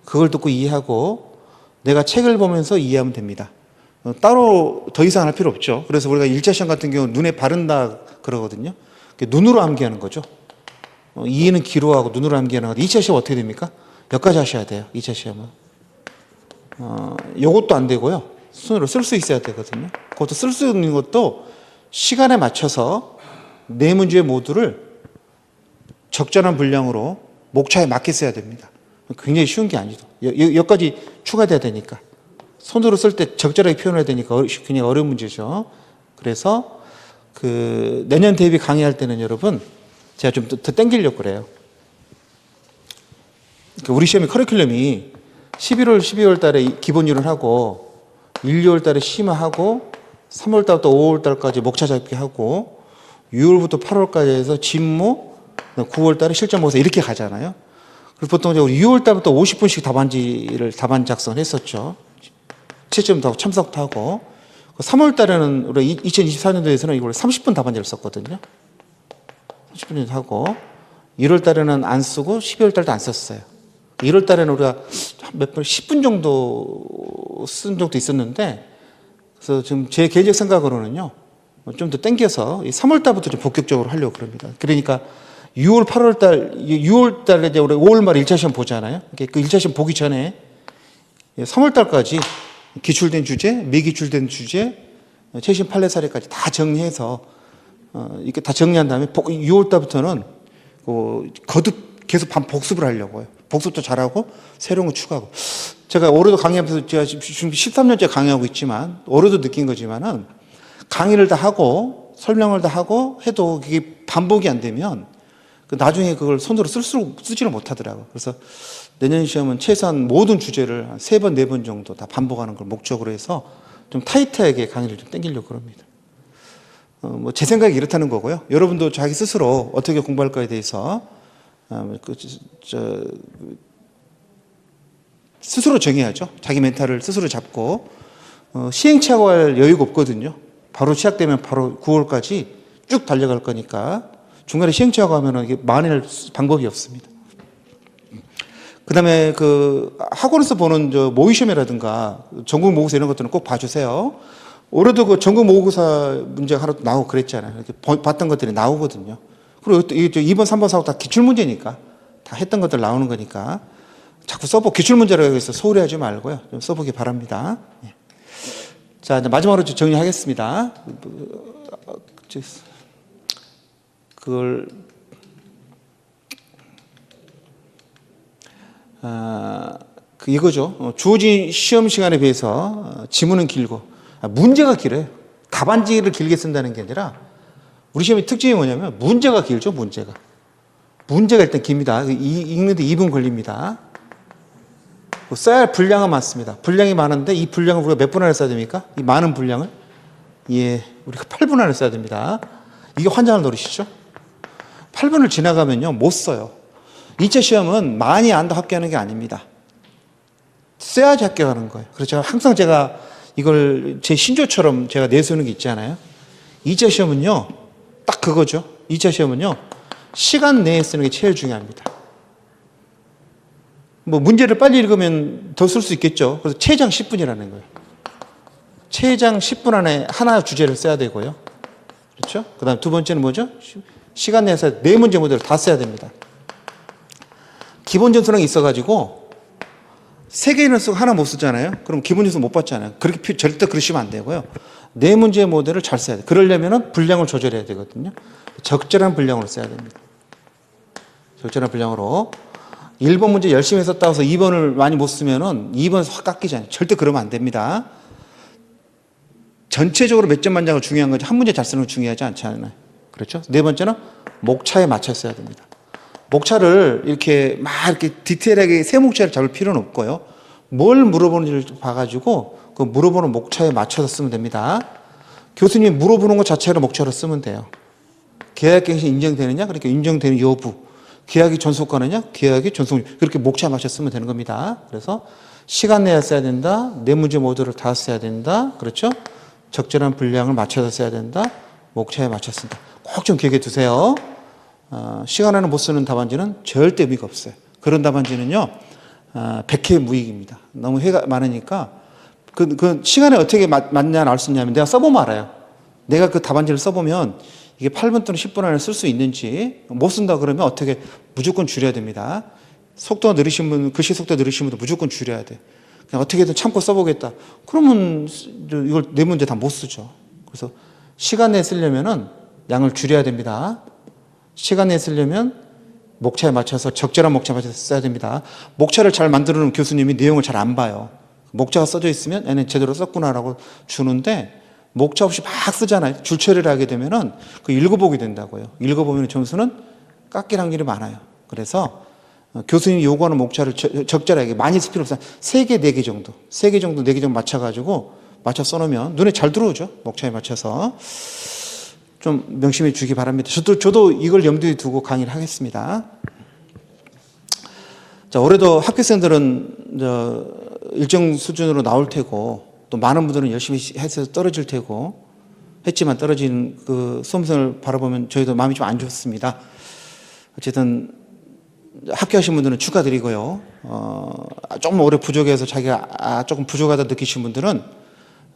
그걸 듣고 이해하고 내가 책을 보면서 이해하면 됩니다. 따로 더 이상 할 필요 없죠. 그래서 우리가 1차 시험 같은 경우 눈에 바른다 그러거든요. 눈으로 암기하는 거죠. 이해는 귀로 하고 눈으로 암기하는 거. 2차 시험 어떻게 됩니까? 여기까지 하셔야 돼요. 2차 시험은. 요것도 안 되고요. 손으로 쓸 수 있어야 되거든요. 그것도 쓸 수 있는 것도 시간에 맞춰서 네 문제 모두를 적절한 분량으로 목차에 맞게 써야 됩니다. 굉장히 쉬운 게 아니죠. 여기까지 추가돼야 되니까. 손으로 쓸 때 적절하게 표현해야 되니까 굉장히 어려운 문제죠. 그래서 내년 대비 강의할 때는 여러분 제가 좀 더 땡기려고 그래요. 우리 시험의 커리큘럼이 11월, 12월 달에 기본이론 하고 1, 2월 달에 심화하고 3월 달부터 5월 달까지 목차 잡기 하고 6월부터 8월까지 해서 진모, 9월 달에 실전 모의고사 이렇게 가잖아요. 그래서 보통 우리 6월 달부터 50분씩 답안 작성을 했었죠. 채점도 하고 참석도 하고 3월 달에는 우리 2024년도에서는 이걸 30분 답안지를 썼거든요. 30분 하고 1월 달에는 안 쓰고 12월 달도 안 썼어요. 1월 달에는 우리가 몇 번 10분 정도 쓴 적도 있었는데 그래서 지금 제 개인적 생각으로는요. 좀 더 땡겨서 3월 달부터 좀 본격적으로 하려고 그럽니다. 그러니까 6월, 8월 달, 6월 달에 이제 우리 5월 말 1차 시험 보잖아요. 그 1차 시험 보기 전에 3월 달까지 기출된 주제, 미기출된 주제, 최신 판례 사례까지 다 정리해서 이렇게 다 정리한 다음에 6월 달부터는 거듭 계속 복습을 하려고요. 복습도 잘하고 새로운 거 추가하고. 제가 올해도 강의하면서 제가 지금 13년째 강의하고 있지만 올해도 느낀 거지만은 강의를 다 하고 설명을 다 하고 해도 그게 반복이 안 되면 나중에 그걸 손으로 쓰지를 못하더라고요. 그래서 내년 시험은 최소한 모든 주제를 3번, 4번 정도 다 반복하는 걸 목적으로 해서 좀 타이트하게 강의를 좀 땡기려고 합니다. 뭐 제 생각이 이렇다는 거고요. 여러분도 자기 스스로 어떻게 공부할까에 대해서 스스로 정해야죠. 자기 멘탈을 스스로 잡고 시행착오 할 여유가 없거든요. 바로 시작되면 바로 9월까지 쭉 달려갈 거니까 중간에 시행착오 하면은 이게 만회할 방법이 없습니다. 그 다음에 학원에서 보는 모의시험이라든가 전국 모의고사 이런 것들은 꼭 봐주세요. 올해도 전국 모의고사 문제가 하나 나오고 그랬잖아요. 이렇게 봤던 것들이 나오거든요. 그리고 2번, 3번, 4번 다 기출문제니까 다 했던 것들 나오는 거니까 자꾸 써보고 기출문제라고 해서 소홀히 하지 말고요. 좀 써보기 바랍니다. 자, 이제 마지막으로 정리하겠습니다. 이거죠. 주어진 시험 시간에 비해서 지문은 길고 문제가 길어요. 답안지를 길게 쓴다는 게 아니라 우리 시험의 특징이 뭐냐면 문제가 길죠. 문제가 일단 깁니다. 읽는데 2분 걸립니다. 써야 할 분량은 많습니다. 분량이 많은데 이 분량을 우리가 몇 분 안에 써야 됩니까? 이 많은 분량을 우리가 8분 안에 써야 됩니다. 이게 환장을 노리시죠? 8분을 지나가면요 못 써요. 2차 시험은 많이 안다 합격하는 게 아닙니다. 써야지 합격하는 거예요. 그래서 항상 제가 이걸 제 신조처럼 제가 내세우는 게 있잖아요. 2차 시험은요 딱 그거죠. 2차 시험은요 시간 내에 쓰는 게 제일 중요합니다. 뭐 문제를 빨리 읽으면 더 쓸 수 있겠죠. 그래서 최장 10분이라는 거예요. 최장 10분 안에 하나 주제를 써야 되고요. 그렇죠? 그 다음 두 번째는 뭐죠? 시간 내에서 4문제 모델을 다 써야 됩니다. 기본 점수는 있어가지고 3개는 쓰고 하나 못 쓰잖아요. 그럼 기본 점수 못 받잖아요. 그렇게 절대 그러시면 안 되고요. 4문제 모델을 잘 써야 돼요. 그러려면 분량을 조절해야 되거든요. 적절한 분량으로 써야 됩니다. 적절한 분량으로. 1번 문제 열심히 썼다고 해서 2번을 많이 못 쓰면은 2번에서 확 깎이잖아요. 절대 그러면 안 됩니다. 전체적으로 몇 점 만장은 중요한 거지 한 문제 잘 쓰는 건 중요하지 않잖아요. 그렇죠? 네 번째는 목차에 맞춰 써야 됩니다. 목차를 이렇게 막 이렇게 디테일하게 세 목차를 잡을 필요는 없고요. 뭘 물어보는지를 봐가지고 그 물어보는 목차에 맞춰서 쓰면 됩니다. 교수님이 물어보는 것 자체로 목차로 쓰면 돼요. 계약갱신 인정되느냐? 그러니까 인정되는 여부. 계약이 존속가느냐? 계약이 존속. 그렇게 목차에 맞춰 쓰면 되는 겁니다. 그래서 시간 내에 써야 된다. 네 문제 모두를 다 써야 된다. 그렇죠? 적절한 분량을 맞춰서 써야 된다. 목차에 맞춰 쓴다. 꼭 좀 기억해 두세요. 시간 안에 못 쓰는 답안지는 절대 의미가 없어요. 그런 답안지는요, 백해 무익입니다. 너무 해가 많으니까 그 시간에 어떻게 맞냐 알 수 있냐면 내가 써보면 알아요. 내가 그 답안지를 써보면 이게 8분 또는 10분 안에 쓸 수 있는지 못 쓴다 그러면 어떻게 무조건 줄여야 됩니다. 속도가 느리신 분, 글씨 속도 느리신 분도 무조건 줄여야 돼. 그냥 어떻게든 참고 써보겠다. 그러면 이걸 네 문제 다 못 쓰죠. 그래서 시간 내에 쓰려면은 양을 줄여야 됩니다. 시간 내에 쓰려면 목차에 맞춰서 적절한 목차에 맞춰서 써야 됩니다. 목차를 잘 만들어 놓은 교수님이 내용을 잘 안 봐요. 목차가 써져 있으면 얘는 제대로 썼구나라고 주는데 목차 없이 막 쓰잖아요. 줄처리를 하게 되면은 그 읽어보게 된다고요. 읽어보면 점수는 깎일 확률이 많아요. 그래서 교수님이 요구하는 목차를 적절하게 많이 쓸 필요 없어요. 3개, 4개 정도. 3개 정도, 4개 정도 맞춰가지고 맞춰 써놓으면 눈에 잘 들어오죠. 목차에 맞춰서. 좀 명심해 주기 바랍니다. 저도 이걸 염두에 두고 강의를 하겠습니다. 자, 올해도 학교생들은 일정 수준으로 나올 테고 또 많은 분들은 열심히 해서 떨어질 테고 했지만 떨어진 그 수험생을 바라보면 저희도 마음이 좀 안 좋습니다. 어쨌든 합격하신 분들은 축하드리고요. 조금 올해 부족해서 자기가 조금 부족하다 느끼신 분들은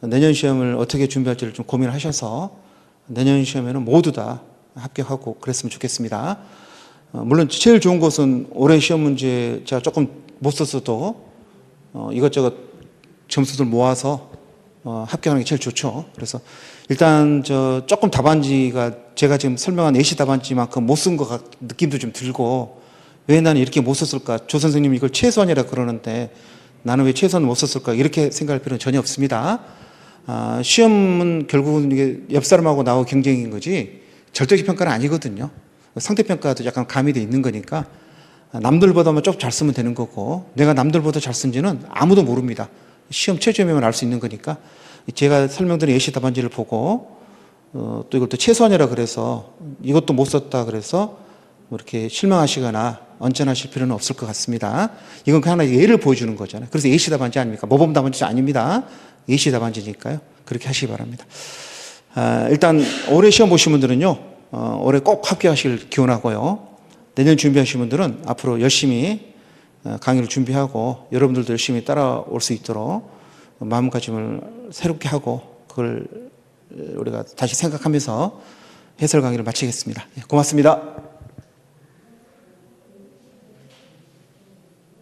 내년 시험을 어떻게 준비할지를 좀 고민하셔서 내년 시험에는 모두 다 합격하고 그랬으면 좋겠습니다. 물론 제일 좋은 것은 올해 시험 문제 제가 조금 못 썼어도 이것저것 점수들 모아서 합격하는 게 제일 좋죠. 그래서 일단 조금 답안지가 제가 지금 설명한 예시 답안지만큼 못 쓴 것 느낌도 좀 들고 왜 나는 이렇게 못 썼을까? 조 선생님이 이걸 최소한이라 그러는데 나는 왜 최소한 못 썼을까? 이렇게 생각할 필요는 전혀 없습니다. 시험은 결국은 이게 옆 사람하고 나하고 경쟁인 거지 절대적 평가는 아니거든요. 상대평가도 약간 가미되어 있는 거니까 남들보다만 조금 잘 쓰면 되는 거고 내가 남들보다 잘 쓴지는 아무도 모릅니다. 시험 최저임금을 알 수 있는 거니까 제가 설명드린 예시 답안지를 보고 또 이걸 또 최소한이라 그래서 이것도 못 썼다 그래서 뭐 이렇게 실망하시거나 언짢아하실 필요는 없을 것 같습니다. 이건 그냥 하나 예를 보여주는 거잖아요. 그래서 예시 답안지 아닙니까? 모범 답안지 아닙니다. 예시 답안지니까요. 그렇게 하시기 바랍니다. 일단 올해 시험 보신 분들은요. 올해 꼭 합격하시길 기원하고요. 내년 준비하신 분들은 앞으로 열심히 강의를 준비하고 여러분들도 열심히 따라올 수 있도록 마음가짐을 새롭게 하고 그걸 우리가 다시 생각하면서 해설 강의를 마치겠습니다. 고맙습니다.